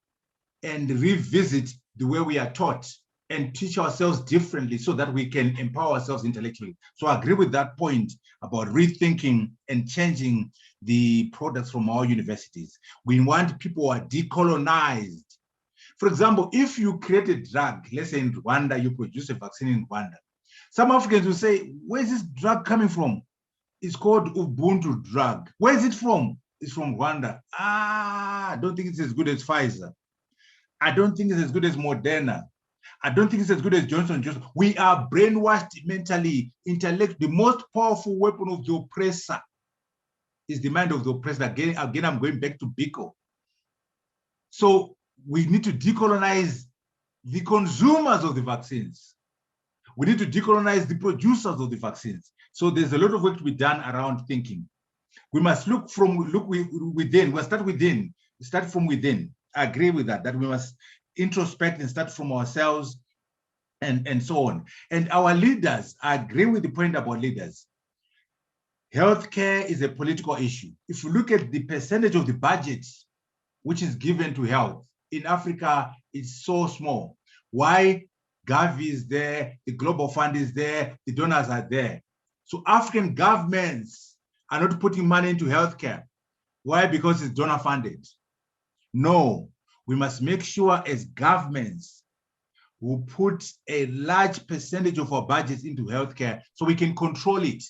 and revisit the way we are taught and teach ourselves differently so that we can empower ourselves intellectually. So I agree with that point about rethinking and changing the products from our universities. We want people who are decolonized. For example, if you create a drug, let's say in Rwanda, you produce a vaccine in Rwanda. Some Africans will say, where's this drug coming from? It's called Ubuntu drug. Where is it from? It's from Rwanda. I don't think it's as good as Pfizer. I don't think it's as good as Moderna. I don't think it's as good as Johnson & Johnson. We are brainwashed mentally, intellect. The most powerful weapon of the oppressor is the mind of the oppressor. Again, I'm going back to Biko. So we need to decolonize the consumers of the vaccines. We need to decolonize the producers of the vaccines. So there's a lot of work to be done around thinking. We must look within. We'll start within. Start from within. I agree with that we must introspect and start from ourselves and so on. And our leaders, I agree with the point about leaders. Healthcare is a political issue. If you look at the percentage of the budget which is given to health in Africa, it's so small. Why? Gavi is there, the Global Fund is there, the donors are there. So African governments are not putting money into healthcare. Why? Because it's donor funded. No, we must make sure as governments we put a large percentage of our budgets into healthcare so we can control it.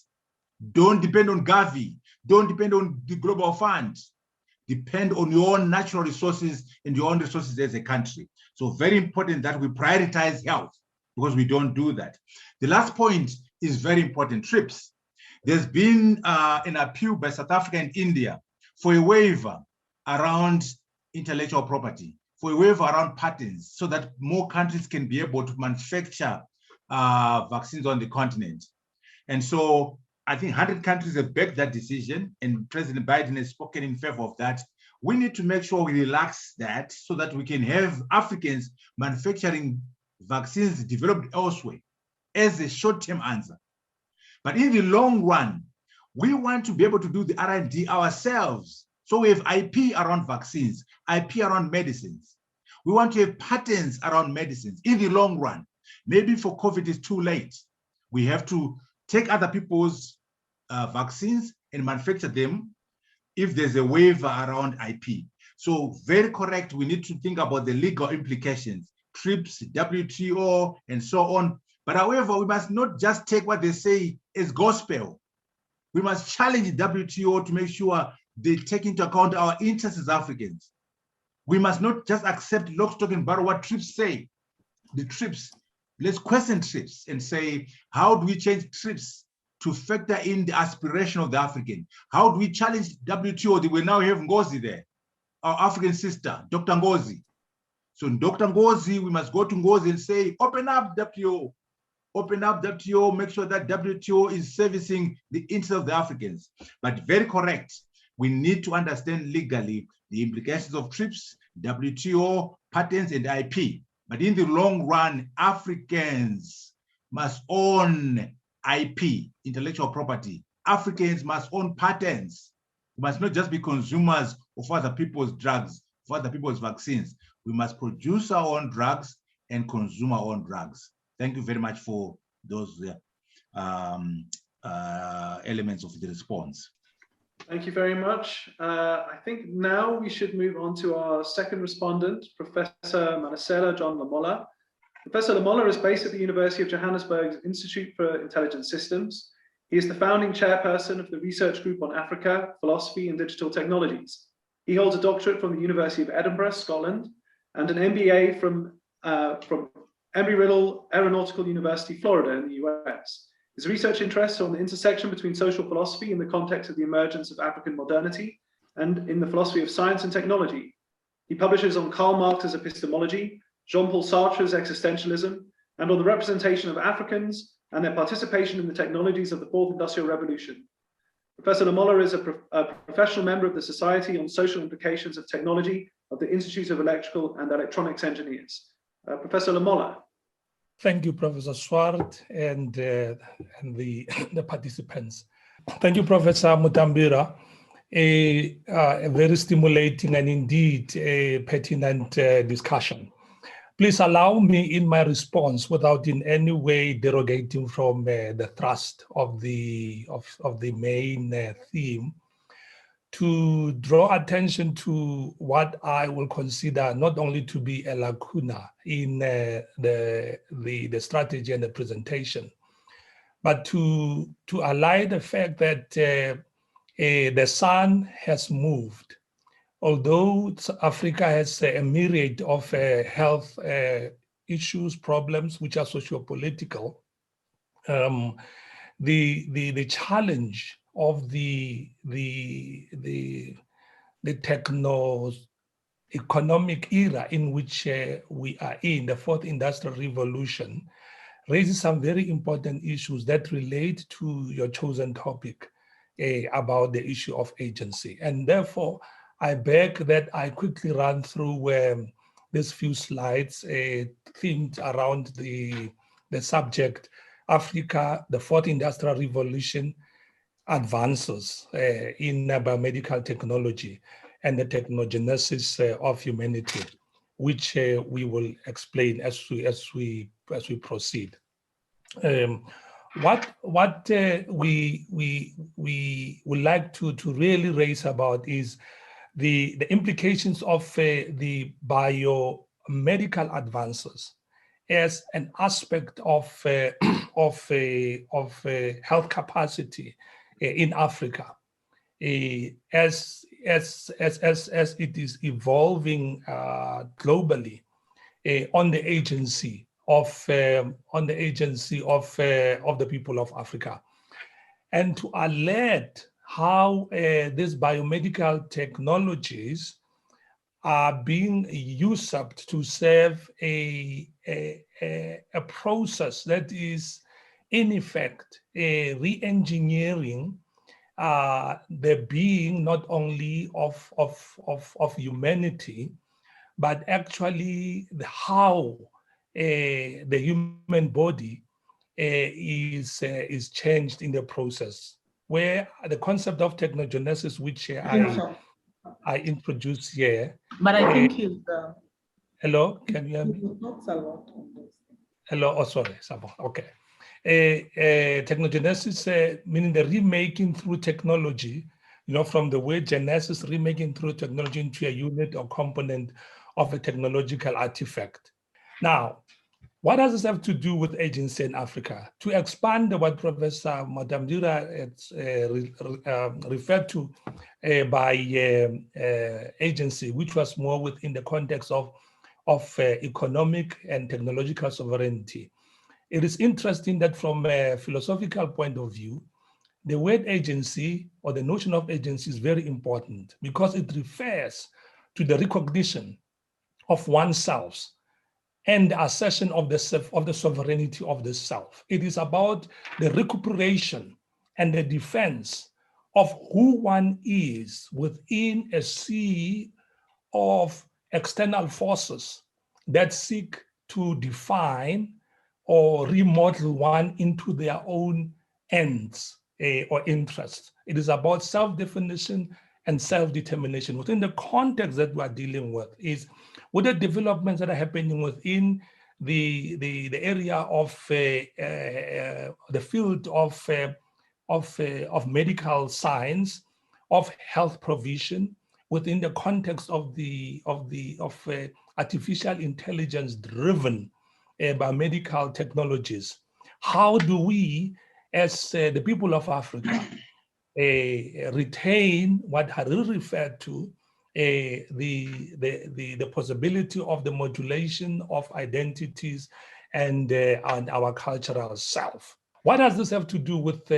Don't depend on Gavi. Don't depend on the Global Fund. Depend on your own natural resources and your own resources as a country. So very important that we prioritize health because we don't do that. The last point is very important, TRIPS. There's been an appeal by South Africa and India for a waiver around intellectual property, for a waiver around patents, so that more countries can be able to manufacture vaccines on the continent. And so I think 100 countries have backed that decision, and President Biden has spoken in favor of that. We need to make sure we relax that so that we can have Africans manufacturing vaccines developed elsewhere as a short-term answer. But in the long run, we want to be able to do the R&D ourselves. So we have IP around vaccines, IP around medicines. We want to have patents around medicines in the long run. Maybe for COVID it's too late. We have to take other people's vaccines and manufacture them if there's a waiver around IP. So very correct, we need to think about the legal implications, TRIPS, WTO, and so on. But however, we must not just take what they say as gospel. We must challenge the WTO to make sure they take into account our interests as Africans. We must not just accept lock, stock, and barrel what TRIPS say. The TRIPS, let's question TRIPS and say, how do we change TRIPS to factor in the aspiration of the African? How do we challenge WTO? We now have Ngozi there, our African sister, Dr. Ngozi. So Dr. Ngozi, we must go to Ngozi and say, open up WTO. Open up WTO, make sure that WTO is servicing the interests of the Africans. But very correct, We need to understand legally the implications of TRIPS, WTO, patents, and IP. But in the long run, Africans must own IP, intellectual property. Africans must own patents. We must not just be consumers of other people's drugs, of other people's vaccines. We must produce our own drugs and consume our own drugs. Thank you very much for those elements of the response. Thank you very much. I think now we should move on to our second respondent, Professor Malaselo John Lamola. Professor Lamola is based at the University of Johannesburg's Institute for Intelligent Systems. He is the founding chairperson of the research group on Africa, philosophy, and digital technologies. He holds a doctorate from the University of Edinburgh, Scotland, and an MBA from Embry-Riddle Aeronautical University, Florida, in the US. His research interests are on the intersection between social philosophy in the context of the emergence of African modernity and in the philosophy of science and technology. He publishes on Karl Marx's epistemology, Jean-Paul Sartre's existentialism, and on the representation of Africans and their participation in the technologies of the Fourth Industrial Revolution. Professor Lamola is a professional member of the Society on Social Implications of Technology of the Institute of Electrical and Electronics Engineers. Professor Lamola. Thank you, Professor Swart, and the participants. Thank you, Professor Mutambara. A very stimulating and indeed a pertinent discussion. Please allow me in my response, without in any way derogating from the thrust of the main theme, to draw attention to what I will consider not only to be a lacuna in the strategy and the presentation, but to ally the fact that the sun has moved. Although Africa has a myriad of health issues, problems which are socio-political, the challenge of the techno-economic era in which we are in, the fourth industrial revolution, raises some very important issues that relate to your chosen topic about the issue of agency. And therefore, I beg that I quickly run through these few slides themed around the subject, Africa, the fourth industrial revolution, advances in biomedical technology and the technogenesis of humanity, which we will explain as we proceed. What we would like to really raise about is the implications of the biomedical advances as an aspect of health capacity in Africa, as it is evolving globally on the agency of the people of Africa, and to alert how these biomedical technologies are being usurped to serve a process that is, in effect, re-engineering the being not only of humanity, but actually how the human body is changed in the process, where the concept of technogenesis, which I introduced here. But I think he's... hello, can you hear me? Hello, oh, sorry, Salma, okay. Technogenesis, meaning the remaking through technology, from the word genesis, remaking through technology into a unit or component of a technological artifact. Now, what does this have to do with agency in Africa? To expand what Professor Mutambara referred to by agency, which was more within the context of economic and technological sovereignty. It is interesting that from a philosophical point of view, the word agency or the notion of agency is very important because it refers to the recognition of oneself and the assertion of the sovereignty of the self. It is about the recuperation and the defense of who one is within a sea of external forces that seek to define or remodel one into their own ends or interests. It is about self-definition and self-determination. Within the context that we are dealing with is with the developments that are happening within the area of the field of medical science, of health provision, within the context of artificial intelligence driven biomedical technologies. How do we, as the people of Africa, retain what Hariri referred to, the possibility of the modulation of identities and our cultural self? What does this have to do with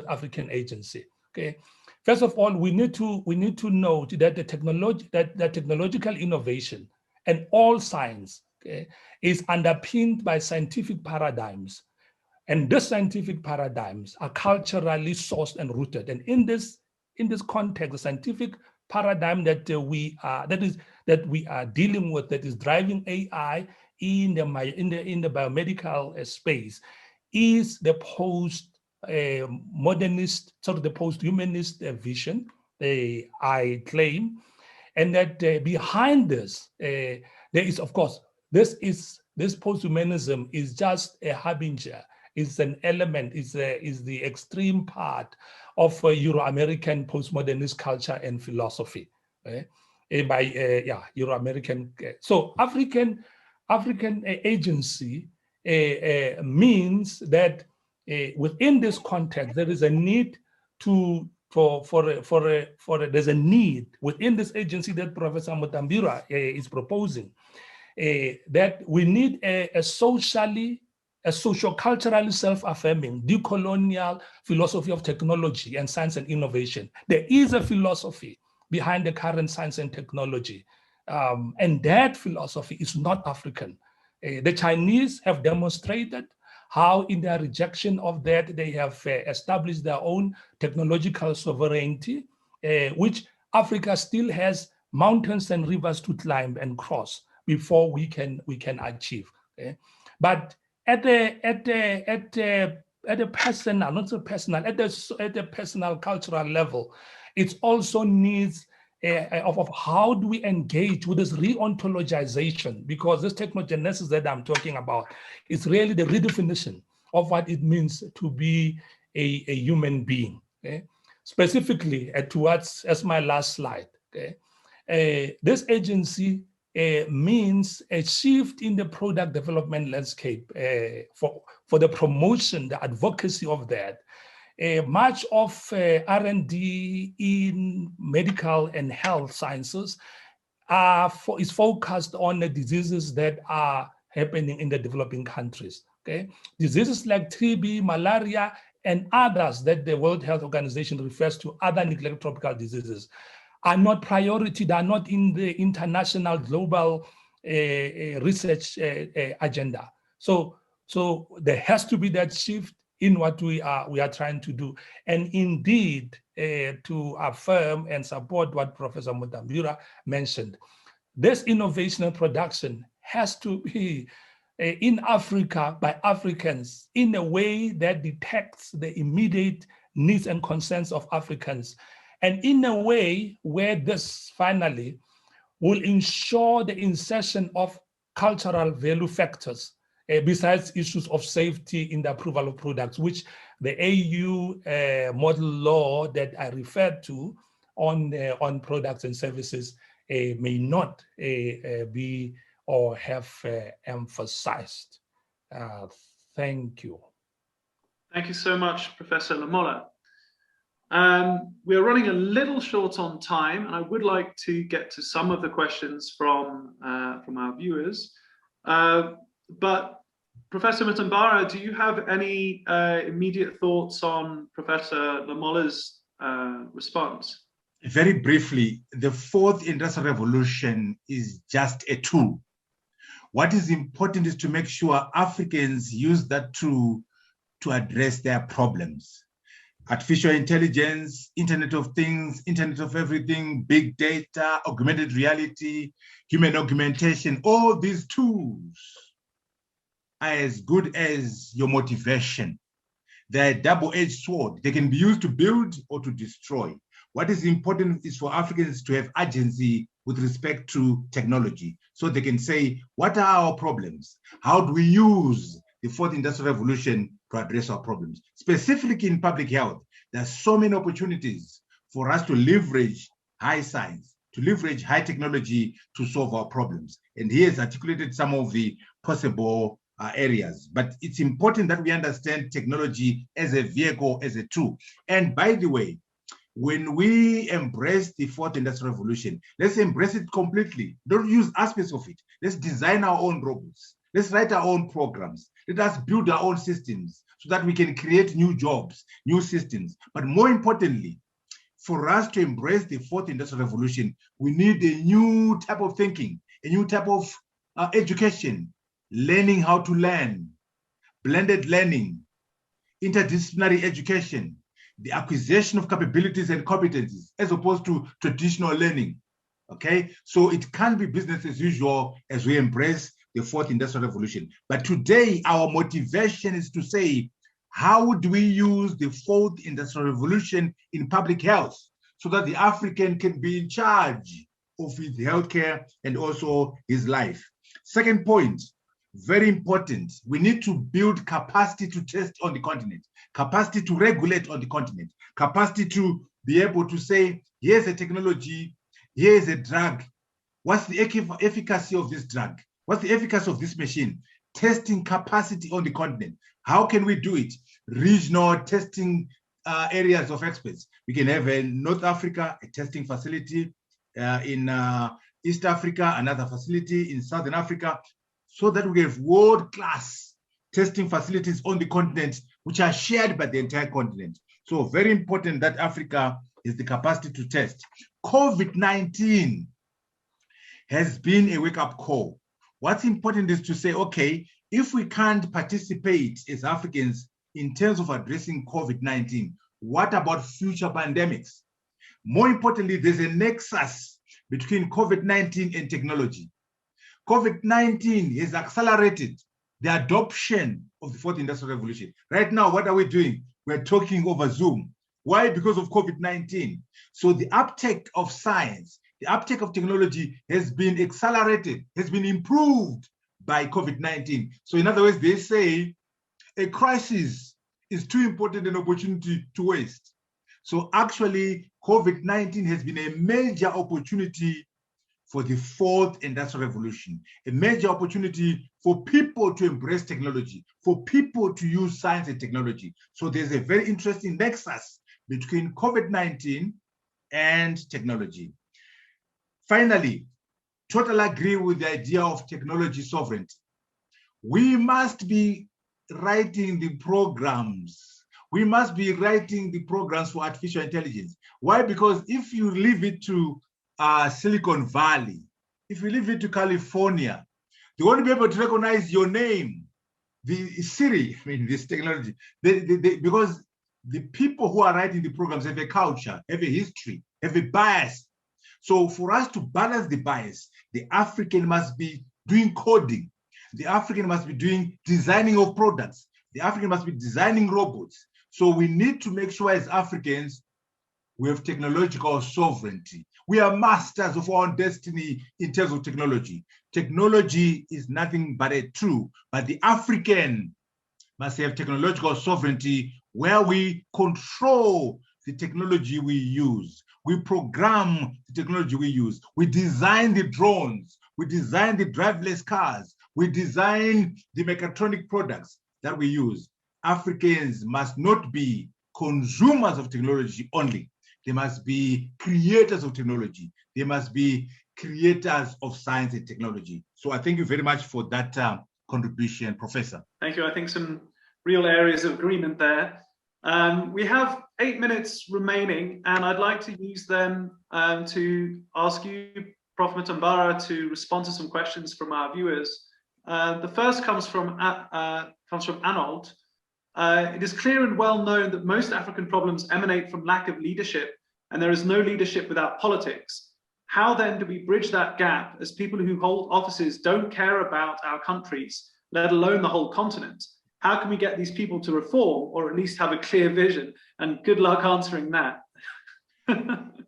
African agency? Okay. First of all, we need to note that the technological innovation and all science, okay, is underpinned by scientific paradigms. And these scientific paradigms are culturally sourced and rooted. And in this context, the scientific paradigm that we are dealing with, that is driving AI in the biomedical space, is the post-modernist, sort of the post-humanist vision, I claim, and that behind this, there is, of course, this post-humanism is just a harbinger, is an element, is the extreme part of Euro-American postmodernist culture and philosophy. Euro-American. So African agency means that within this context there is a need there's a need within this agency that Professor Mutambara is proposing, that we need a socio-culturally self-affirming, decolonial philosophy of technology and science and innovation. There is a philosophy behind the current science and technology, and that philosophy is not African. The Chinese have demonstrated how in their rejection of that, they have established their own technological sovereignty, which Africa still has mountains and rivers to climb and cross before we can achieve. Okay? But at the personal, not so personal, at the personal cultural level, it also needs of how do we engage with this re-ontologization, because this technogenesis that I'm talking about is really the redefinition of what it means to be a human being. Okay? Specifically, towards, as my last slide, okay? This agency means a shift in the product development landscape for the promotion, the advocacy of that. Much of R&D in medical and health sciences is focused on the diseases that are happening in the developing countries. Okay, diseases like TB, malaria, and others that the World Health Organization refers to, other neglected tropical diseases, are not priority. They are not in the international global research agenda. So there has to be that shift in what we are trying to do. And indeed, to affirm and support what Professor Mutambara mentioned, this innovation and production has to be in Africa by Africans in a way that detects the immediate needs and concerns of Africans, and in a way where this finally will ensure the insertion of cultural value factors besides issues of safety in the approval of products, which the AU model law that I referred to on products and services may not be or have emphasized. Thank you. Thank you so much, Professor Lamola. We are running a little short on time, and I would like to get to some of the questions from our viewers. But Professor Mutambara, do you have any immediate thoughts on Professor Lamola's response? Very briefly, the fourth industrial revolution is just a tool. What is important is to make sure Africans use that tool to address their problems. artificial intelligence, Internet of Things, Internet of Everything, big data, augmented reality, human augmentation, all these tools are as good as your motivation. They're a double-edged sword. They can be used to build or to destroy. What is important is for Africans to have agency with respect to technology, so they can say, what are our problems? How do we use the fourth industrial revolution to address our problems? Specifically in public health, there are so many opportunities for us to leverage high science, to leverage high technology to solve our problems. And he has articulated some of the possible areas. But it's important that we understand technology as a vehicle, as a tool. And by the way, when we embrace the fourth industrial revolution, let's embrace it completely. Don't use aspects of it. Let's design our own robots. Let's write our own programs. Let us build our own systems so that we can create new jobs, new systems. But more importantly, for us to embrace the fourth industrial revolution, we need a new type of thinking, a new type of education, learning how to learn, blended learning, interdisciplinary education, the acquisition of capabilities and competencies as opposed to traditional learning. Okay, so it can't be business as usual as we embrace the fourth industrial revolution. But today, our motivation is to say, how do we use the fourth industrial revolution in public health so that the African can be in charge of his healthcare and also his life? Second point, very important, we need to build capacity to test on the continent, capacity to regulate on the continent, capacity to be able to say, here's a technology, here's a drug. What's the efficacy of this drug? What's the efficacy of this machine? Testing capacity on the continent. How can we do it? Regional testing areas of experts. We can have in North Africa, a testing facility, in East Africa, another facility in Southern Africa, so that we have world-class testing facilities on the continent, which are shared by the entire continent. So very important that Africa has the capacity to test. COVID-19 has been a wake-up call. What's important is to say, okay, if we can't participate as Africans in terms of addressing COVID-19, what about future pandemics? More importantly, there's a nexus between COVID-19 and technology. COVID-19 has accelerated the adoption of the fourth industrial revolution. Right now, what are we doing? We're talking over Zoom. Why? Because of COVID-19. So the uptake of science, the uptake of technology has been accelerated, has been improved by COVID-19. So in other words, they say a crisis is too important an opportunity to waste. So actually, COVID-19 has been a major opportunity for the fourth industrial revolution, a major opportunity for people to embrace technology, for people to use science and technology. So there's a very interesting nexus between COVID-19 and technology. Finally, totally agree with the idea of technology sovereignty. We must be writing the programs. We must be writing the programs for artificial intelligence. Why? Because if you leave it to Silicon Valley, if you leave it to California, they won't be able to recognize your name, the Siri, I mean, this technology, because the people who are writing the programs have a culture, have a history, have a bias. So for us to balance the bias, the African must be doing coding. The African must be doing designing of products. The African must be designing robots. So we need to make sure as Africans, we have technological sovereignty. We are masters of our own destiny in terms of technology. Technology is nothing but a tool, but the African must have technological sovereignty where we control the technology we use. We program the technology we use. We design the drones. We design the driverless cars. We design the mechatronic products that we use. Africans must not be consumers of technology only. They must be creators of technology. They must be creators of science and technology. So I thank you very much for that contribution, Professor. Thank you. I think some real areas of agreement there. We have 8 minutes remaining, and I'd like to use them to ask you, Prof. Mutambara, to respond to some questions from our viewers. The first comes from Arnold. It is clear and well known that most African problems emanate from lack of leadership, and there is no leadership without politics. How then do we bridge that gap as people who hold offices don't care about our countries, let alone the whole continent? How can we get these people to reform, or at least have a clear vision? And good luck answering that.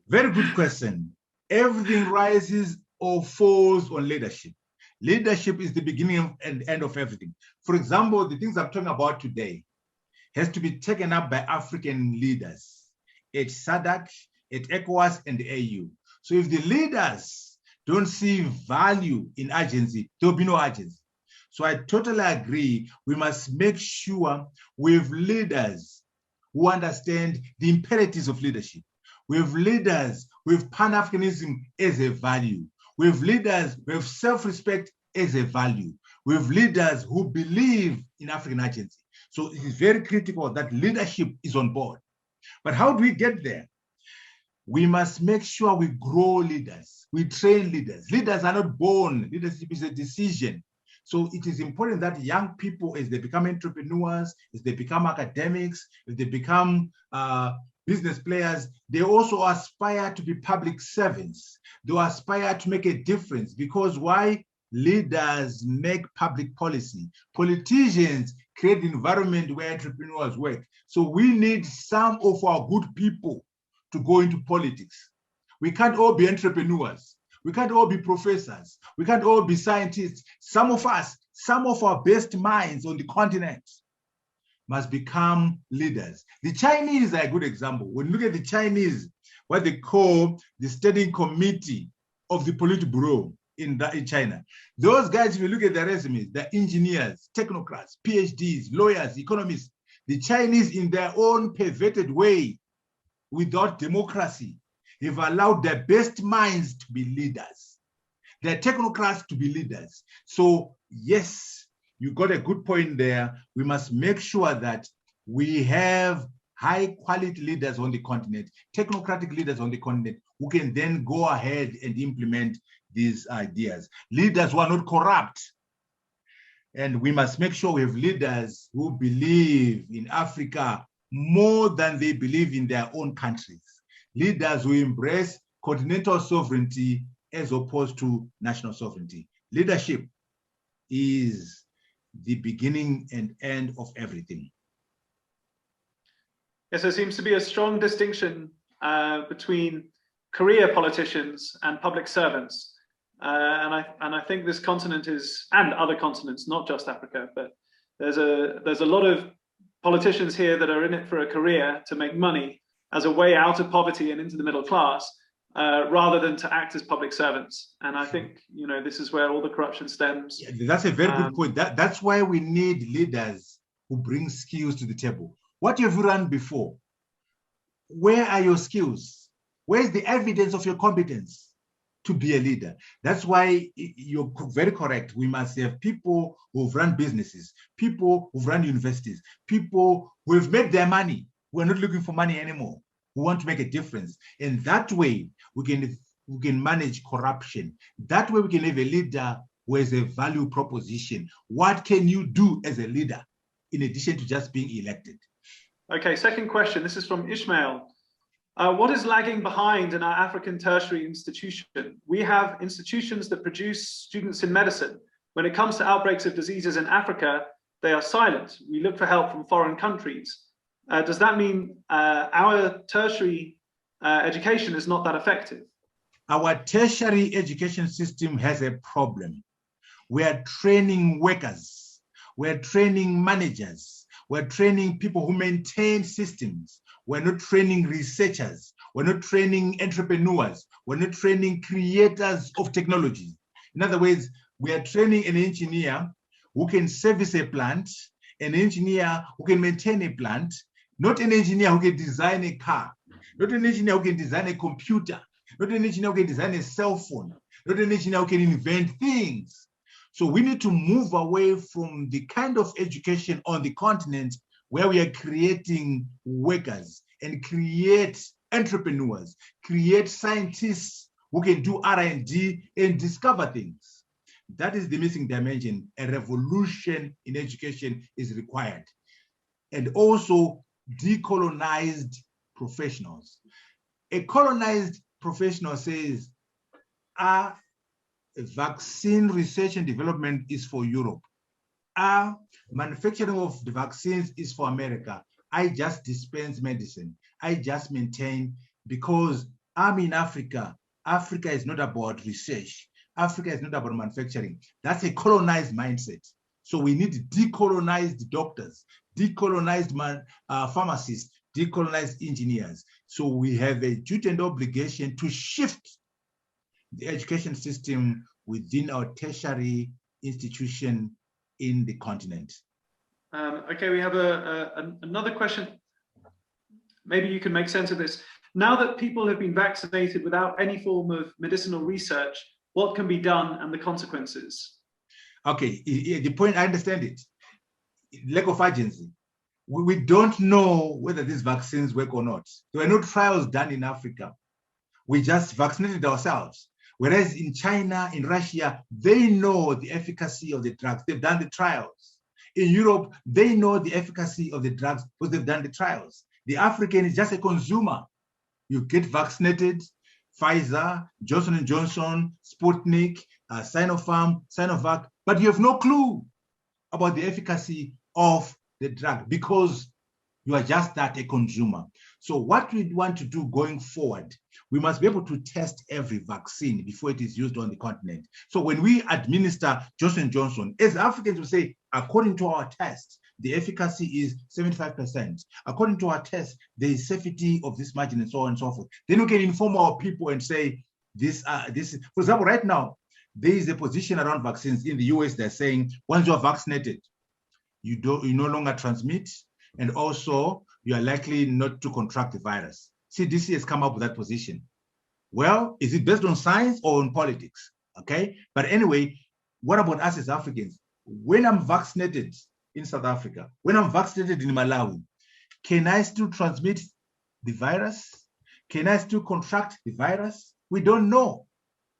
Very good question. Everything rises or falls on leadership. Leadership is the beginning and end of everything. For example, the things I'm talking about today has to be taken up by African leaders at SADC, at ECOWAS, and the AU. So if the leaders don't see value in agency, there will be no agency. So I totally agree. We must make sure we have leaders who understand the imperatives of leadership. We have leaders with Pan-Africanism as a value. We have leaders with self-respect as a value. We have leaders who believe in African agency. So it is very critical that leadership is on board. But how do we get there? We must make sure we grow leaders. We train leaders. Leaders are not born. Leadership is a decision. So it is important that young people, as they become entrepreneurs, as they become academics, as they become business players, they also aspire to be public servants. They aspire to make a difference, because why? Leaders make public policy. Politicians create the environment where entrepreneurs work. So we need some of our good people to go into politics. We can't all be entrepreneurs. We can't all be professors. We can't all be scientists. Some of us, some of our best minds on the continent must become leaders. The Chinese are a good example. When you look at the Chinese, what they call the Standing Committee of the Politburo in China, those guys, if you look at their resumes, they're engineers, technocrats, PhDs, lawyers, economists. The Chinese, in their own perverted way, without democracy, they've allowed their best minds to be leaders, their technocrats to be leaders. So yes, you got a good point there. We must make sure that we have high quality leaders on the continent, technocratic leaders on the continent, who can then go ahead and implement these ideas. Leaders who are not corrupt. And we must make sure we have leaders who believe in Africa more than they believe in their own countries. Leaders who embrace continental sovereignty as opposed to national sovereignty. Leadership is the beginning and end of everything. Yes, there seems to be a strong distinction between career politicians and public servants. And I think this continent is, and other continents, not just Africa, but there's a lot of politicians here that are in it for a career to make money as a way out of poverty and into the middle class, rather than to act as public servants. And I think, you know, this is where all the corruption stems. Yeah, that's a very good point. That's why we need leaders who bring skills to the table. What have you run before? Where are your skills? Where's the evidence of your competence to be a leader? That's why you're very correct. We must have people who've run businesses, people who've run universities, people who have made their money, who are not looking for money anymore, who want to make a difference. And that way, we can manage corruption. That way, we can have a leader who has a value proposition. What can you do as a leader in addition to just being elected? Okay, second question. This is from Ishmael. What is lagging behind in our African tertiary institution? We have institutions that produce students in medicine. When it comes to outbreaks of diseases in Africa, they are silent. We look for help from foreign countries. Does that mean our tertiary education is not that effective? Our tertiary education system has a problem. We are training workers. We're training managers. We're training people who maintain systems. We're not training researchers. We're not training entrepreneurs. We're not training creators of technology. In other words, we are training an engineer who can service a plant, an engineer who can maintain a plant, not an engineer who can design a car, not an engineer who can design a computer, not an engineer who can design a cell phone, not an engineer who can invent things. So we need to move away from the kind of education on the continent where we are creating workers and create entrepreneurs, create scientists who can do R&D and discover things. That is the missing dimension. A revolution in education is required. and also decolonized professionals. A colonized professional says, vaccine research and development is for Europe. Manufacturing of the vaccines is for America. I just dispense medicine. I just maintain, because I'm in Africa. Africa is not about research. Africa is not about manufacturing. That's a colonized mindset. So we need decolonized doctors, decolonized pharmacists, decolonized engineers. So we have a duty and obligation to shift the education system within our tertiary institution in the continent. Okay, we have another question. Maybe you can make sense of this. Now that people have been vaccinated without any form of medicinal research, what can be done and the consequences? Okay, the point, I understand it. Lack of urgency. We don't know whether these vaccines work or not. There were no trials done in Africa. We just vaccinated ourselves. Whereas in China, in Russia, they know the efficacy of the drugs. They've done the trials. In Europe, they know the efficacy of the drugs because they've done the trials. The African is just a consumer. You get vaccinated, Pfizer, Johnson & Johnson, Sputnik, Sinopharm, Sinovac, but you have no clue about the efficacy of the drug because you are just that, a consumer. So what we want to do going forward, we must be able to test every vaccine before it is used on the continent. So when we administer Johnson & Johnson, as Africans will say, according to our test, the efficacy is 75%. According to our test, there is safety of this margin and so on and so forth. Then we can inform our people and say, this, for example, right now, there is a position around vaccines in the US. They're saying, once you're vaccinated, you no longer transmit, and also you are likely not to contract the virus. CDC has come up with that position. Well, is it based on science or on politics? Okay, but anyway, what about us as Africans? When I'm vaccinated in South Africa, when I'm vaccinated in Malawi, can I still transmit the virus? Can I still contract the virus? We don't know.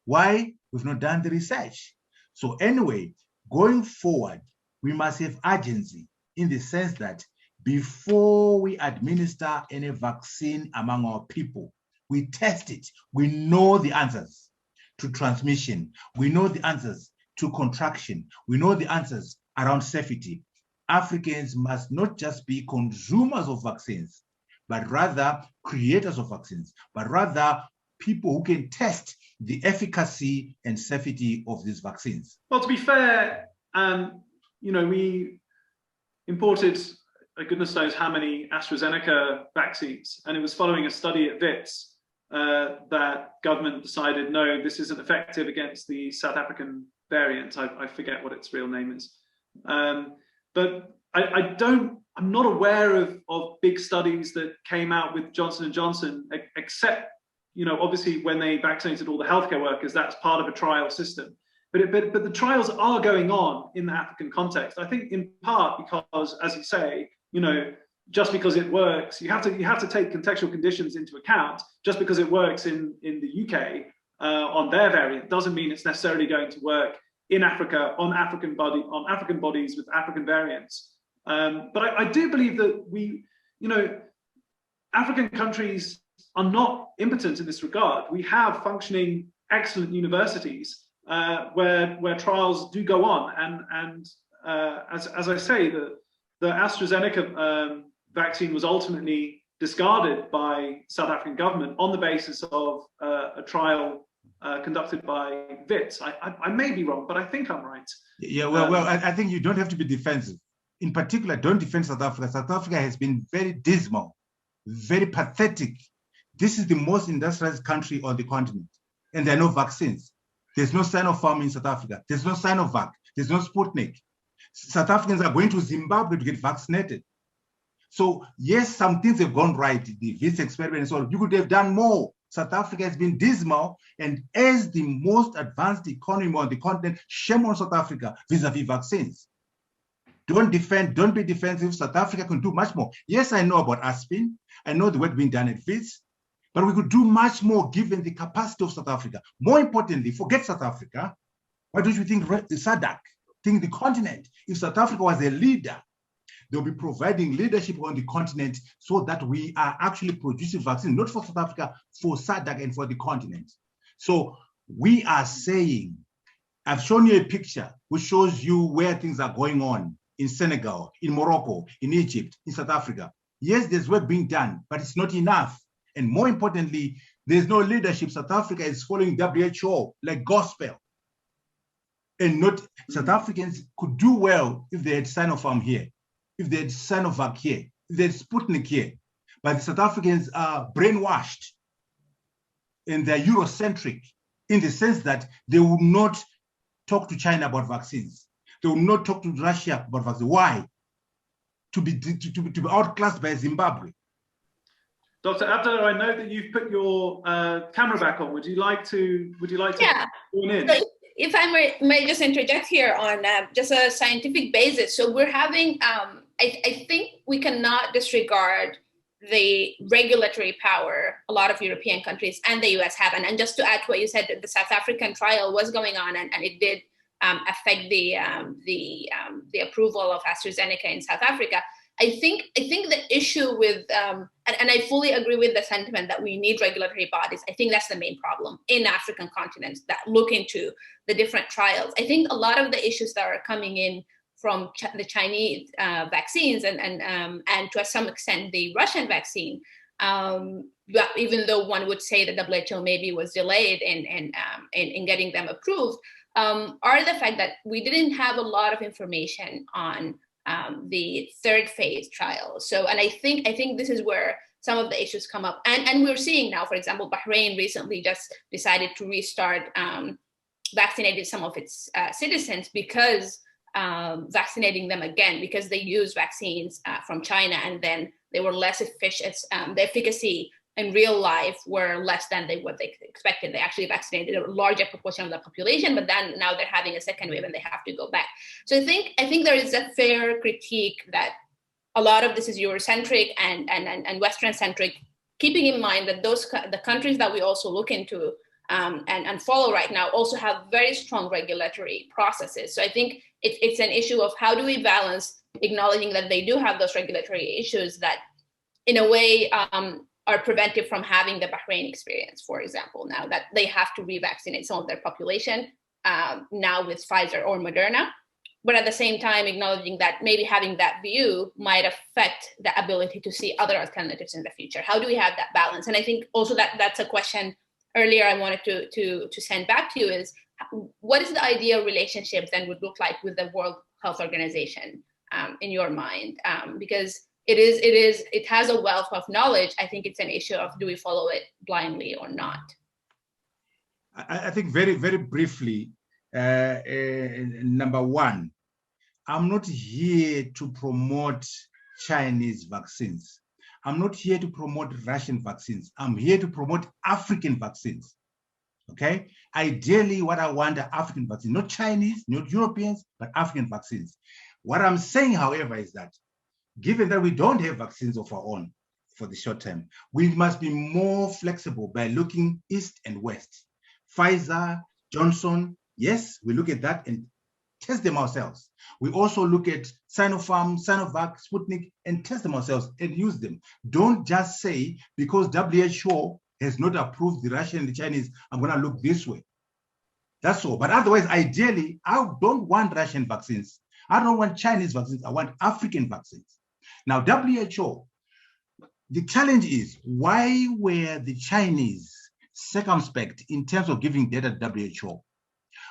Why? We've not done the research. So anyway, going forward, we must have urgency in the sense that before we administer any vaccine among our people, we test it. We know the answers to transmission. We know the answers to contraction. We know the answers around safety. Africans must not just be consumers of vaccines, but rather creators of vaccines, but rather people who can test the efficacy and safety of these vaccines. Well, to be fair, we imported goodness knows how many AstraZeneca vaccines, and it was following a study at WITS that government decided, no, this isn't effective against the South African variant. I forget what its real name is. But I'm not aware of big studies that came out with Johnson & Johnson, except, obviously when they vaccinated all the healthcare workers, that's part of a trial system. But the trials are going on in the African context. I think in part because, as you say, just because it works, you have to take contextual conditions into account. Just because it works in the UK on their variant doesn't mean it's necessarily going to work in Africa on African bodies with African variants. But I do believe that African countries are not impotent in this regard. We have functioning, excellent universities where trials do go on, and as I say, the AstraZeneca vaccine was ultimately discarded by South African government on the basis of a trial conducted by WITS. I may be wrong, but I think I'm right. Yeah, well, I think you don't have to be defensive. In particular, don't defend South Africa. South Africa has been very dismal, very pathetic. This is the most industrialized country on the continent, and there are no vaccines. There's no Sinopharm in South Africa. There's no Sinovac. There's no Sputnik. South Africans are going to Zimbabwe to get vaccinated. So yes, some things have gone right, the WITS experiment and so on. You could have done more. South Africa has been dismal, and as the most advanced economy on the continent, shame on South Africa vis-a-vis vaccines. Don't be defensive. South Africa can do much more. Yes, I know about Aspen. I know the work being done at WITS, but we could do much more given the capacity of South Africa. More importantly, forget South Africa. Why don't you think the SADC, think the continent? If South Africa was a leader, they'll be providing leadership on the continent so that we are actually producing vaccines, not for South Africa, for SADC and for the continent. So we are saying, I've shown you a picture which shows you where things are going on in Senegal, in Morocco, in Egypt, in South Africa. Yes, there's work being done, but it's not enough. And more importantly, there's no leadership. South Africa is following WHO like gospel. And not South Africans could do well if they had Sinopharm here, if they had Sinovac here, if they had Sputnik here. But the South Africans are brainwashed and they're Eurocentric in the sense that they will not talk to China about vaccines. They will not talk to Russia about vaccines. Why? To be outclassed by Zimbabwe. Dr. Abdalla, I know that you've put your camera back on. Would you like to join in? So if I may just interject here on just a scientific basis. So we're having, I think we cannot disregard the regulatory power a lot of European countries and the US have. And just to add to what you said, the South African trial was going on and it did affect the approval of AstraZeneca in South Africa. I think the issue with, and I fully agree with the sentiment that we need regulatory bodies. I think that's the main problem in African continents that look into the different trials. I think a lot of the issues that are coming in from the Chinese vaccines and to some extent the Russian vaccine, even though one would say that WHO maybe was delayed in getting them approved, are the fact that we didn't have a lot of information on the third phase trial. So, and I think this is where some of the issues come up. And we're seeing now, for example, Bahrain recently just decided to restart vaccinating some of its citizens because vaccinating them again, because they use vaccines from China and then they were less efficient. The efficacy in real life were less than what they expected. They actually vaccinated a larger proportion of the population, but then now they're having a second wave and they have to go back. So I think there is a fair critique that a lot of this is Eurocentric and Western-centric, keeping in mind that the countries that we also look into and follow right now also have very strong regulatory processes. So I think it's an issue of how do we balance acknowledging that they do have those regulatory issues that in a way are preventive from having the Bahrain experience, for example, now that they have to revaccinate some of their population now with Pfizer or Moderna, but at the same time acknowledging that maybe having that view might affect the ability to see other alternatives in the future. How do we have that balance? And I think also that's a question earlier I wanted to send back to you is, what is the ideal relationship then would look like with the World Health Organization in your mind? Because it has a wealth of knowledge. I think it's an issue of do we follow it blindly or not? I think very, very briefly, number one, I'm not here to promote Chinese vaccines. I'm not here to promote Russian vaccines. I'm here to promote African vaccines. Okay? Ideally, what I want are African vaccines, not Chinese, not Europeans, but African vaccines. What I'm saying, however, is that given that we don't have vaccines of our own for the short term, we must be more flexible by looking east and west. Pfizer, Johnson, yes, we look at that and test them ourselves. We also look at Sinopharm, Sinovac, Sputnik, and test them ourselves and use them. Don't just say, because WHO has not approved the Russian and the Chinese, I'm going to look this way. That's all. But otherwise, ideally, I don't want Russian vaccines. I don't want Chinese vaccines. I want African vaccines. Now, WHO, the challenge is, why were the Chinese circumspect in terms of giving data to WHO?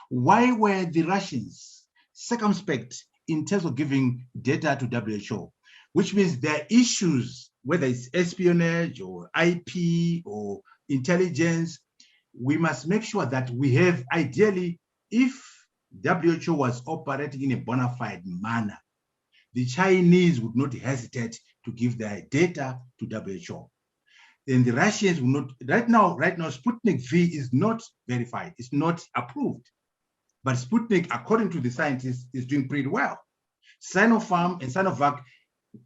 Why were the Russians circumspect in terms of giving data to WHO? Which means there are issues, whether it's espionage or IP or intelligence. We must make sure that we have, ideally, if WHO was operating in a bona fide manner, the Chinese would not hesitate to give their data to WHO. And the Russians will not, right now, Sputnik V is not verified, it's not approved. But Sputnik, according to the scientists, is doing pretty well. Sinopharm and Sinovac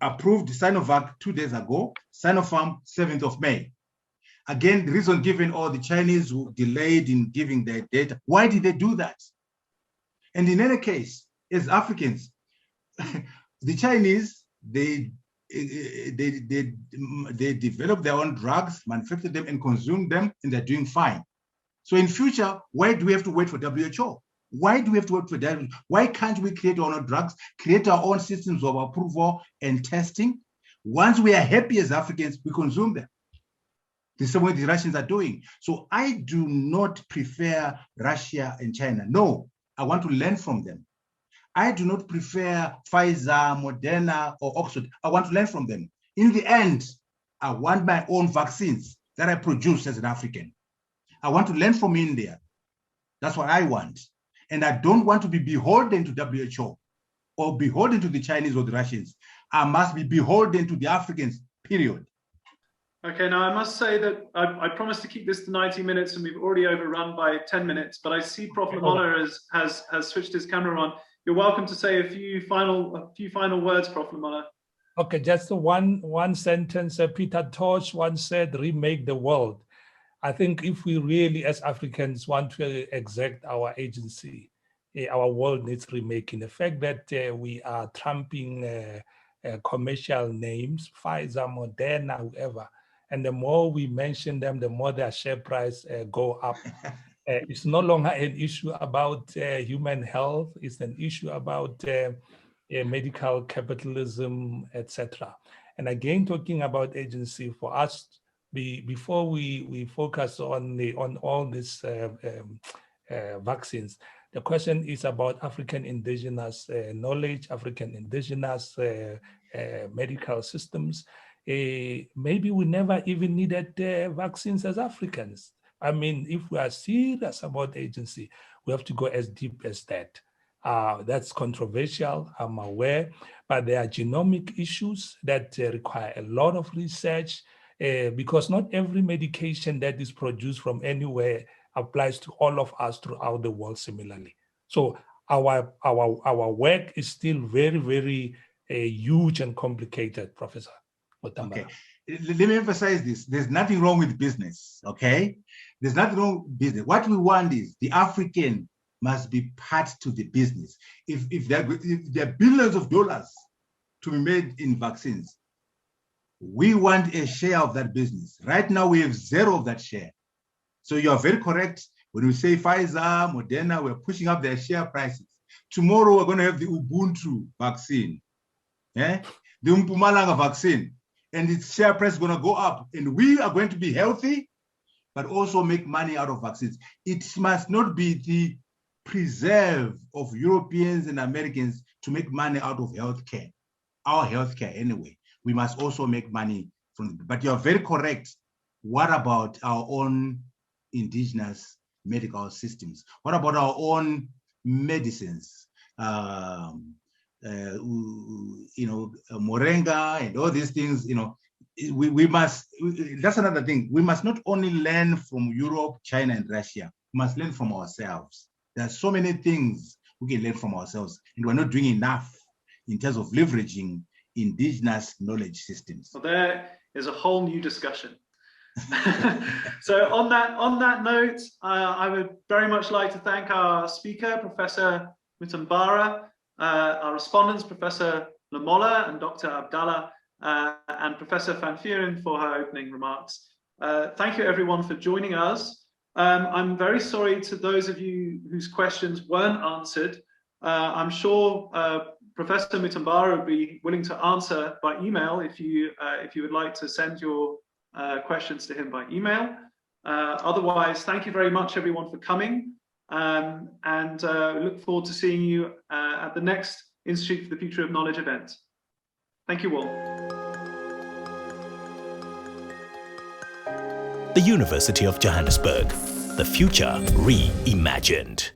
approved Sinovac 2 days ago, Sinopharm 7th of May. Again, the reason given, the Chinese who delayed in giving their data. Why did they do that? And in any case, as Africans, the Chinese they develop their own drugs, manufacture them, and consume them, and they're doing fine. So in future, why do we have to wait for WHO? Why do we have to wait for WHO? Why can't we create our own drugs, create our own systems of approval and testing? Once we are happy as Africans, we consume them. The same way the Russians are doing. So I do not prefer Russia and China. No, I want to learn from them. I do not prefer Pfizer, Moderna, or Oxford. I want to learn from them. In the end, I want my own vaccines that I produce as an African. I want to learn from India. That's what I want. And I don't want to be beholden to WHO or beholden to the Chinese or the Russians. I must be beholden to the Africans, period. Okay, now I must say that I promised to keep this to 90 minutes and we've already overrun by 10 minutes, but I see Prof. Lamola has switched his camera on. You're welcome to say a few final words, Prof. Lamola. Okay, just one sentence. Peter Tosh once said, remake the world. I think if we really, as Africans, want to exact our agency, our world needs remaking. The fact that we are trumping commercial names, Pfizer, Moderna, whoever, and the more we mention them, the more their share price go up. It's no longer an issue about human health. It's an issue about medical capitalism, etc. And again, talking about agency for us, before we focus on all these vaccines, the question is about African indigenous knowledge, African indigenous medical systems. Maybe we never even needed vaccines as Africans. I mean, if we are serious about agency, we have to go as deep as that. That's controversial, I'm aware, but there are genomic issues that require a lot of research because not every medication that is produced from anywhere applies to all of us throughout the world similarly. So our work is still very, very huge and complicated, Professor Mutambara. Okay. Let me emphasize this. There's nothing wrong with business, okay? There's nothing wrong with business. What we want is the African must be part to the business. If there are billions of dollars to be made in vaccines, we want a share of that business. Right now, we have zero of that share. So you are very correct. When we say Pfizer, Moderna, we're pushing up their share prices. Tomorrow, we're going to have the Ubuntu vaccine, the Mpumalanga vaccine, and its share price is going to go up. And we are going to be healthy, but also make money out of vaccines. It must not be the preserve of Europeans and Americans to make money out of healthcare, our healthcare anyway. We must also make money from it. But you're very correct. What about our own indigenous medical systems? What about our own medicines? Moringa and all these things, we must, that's another thing. We must not only learn from Europe, China, and Russia, we must learn from ourselves. There are so many things we can learn from ourselves, and we're not doing enough in terms of leveraging indigenous knowledge systems. Well, there is a whole new discussion. So on that note, I would very much like to thank our speaker, Professor Mutambara, our respondents, Professor Lamola and Dr. Abdalla, and Professor Van Vuuren for her opening remarks. Thank you everyone for joining us. I'm very sorry to those of you whose questions weren't answered. I'm sure Professor Mutambara would be willing to answer by email if you would like to send your questions to him by email. Otherwise, thank you very much everyone for coming, and look forward to seeing you at the next Institute for the Future of Knowledge event. Thank you all. The University of Johannesburg, the future reimagined.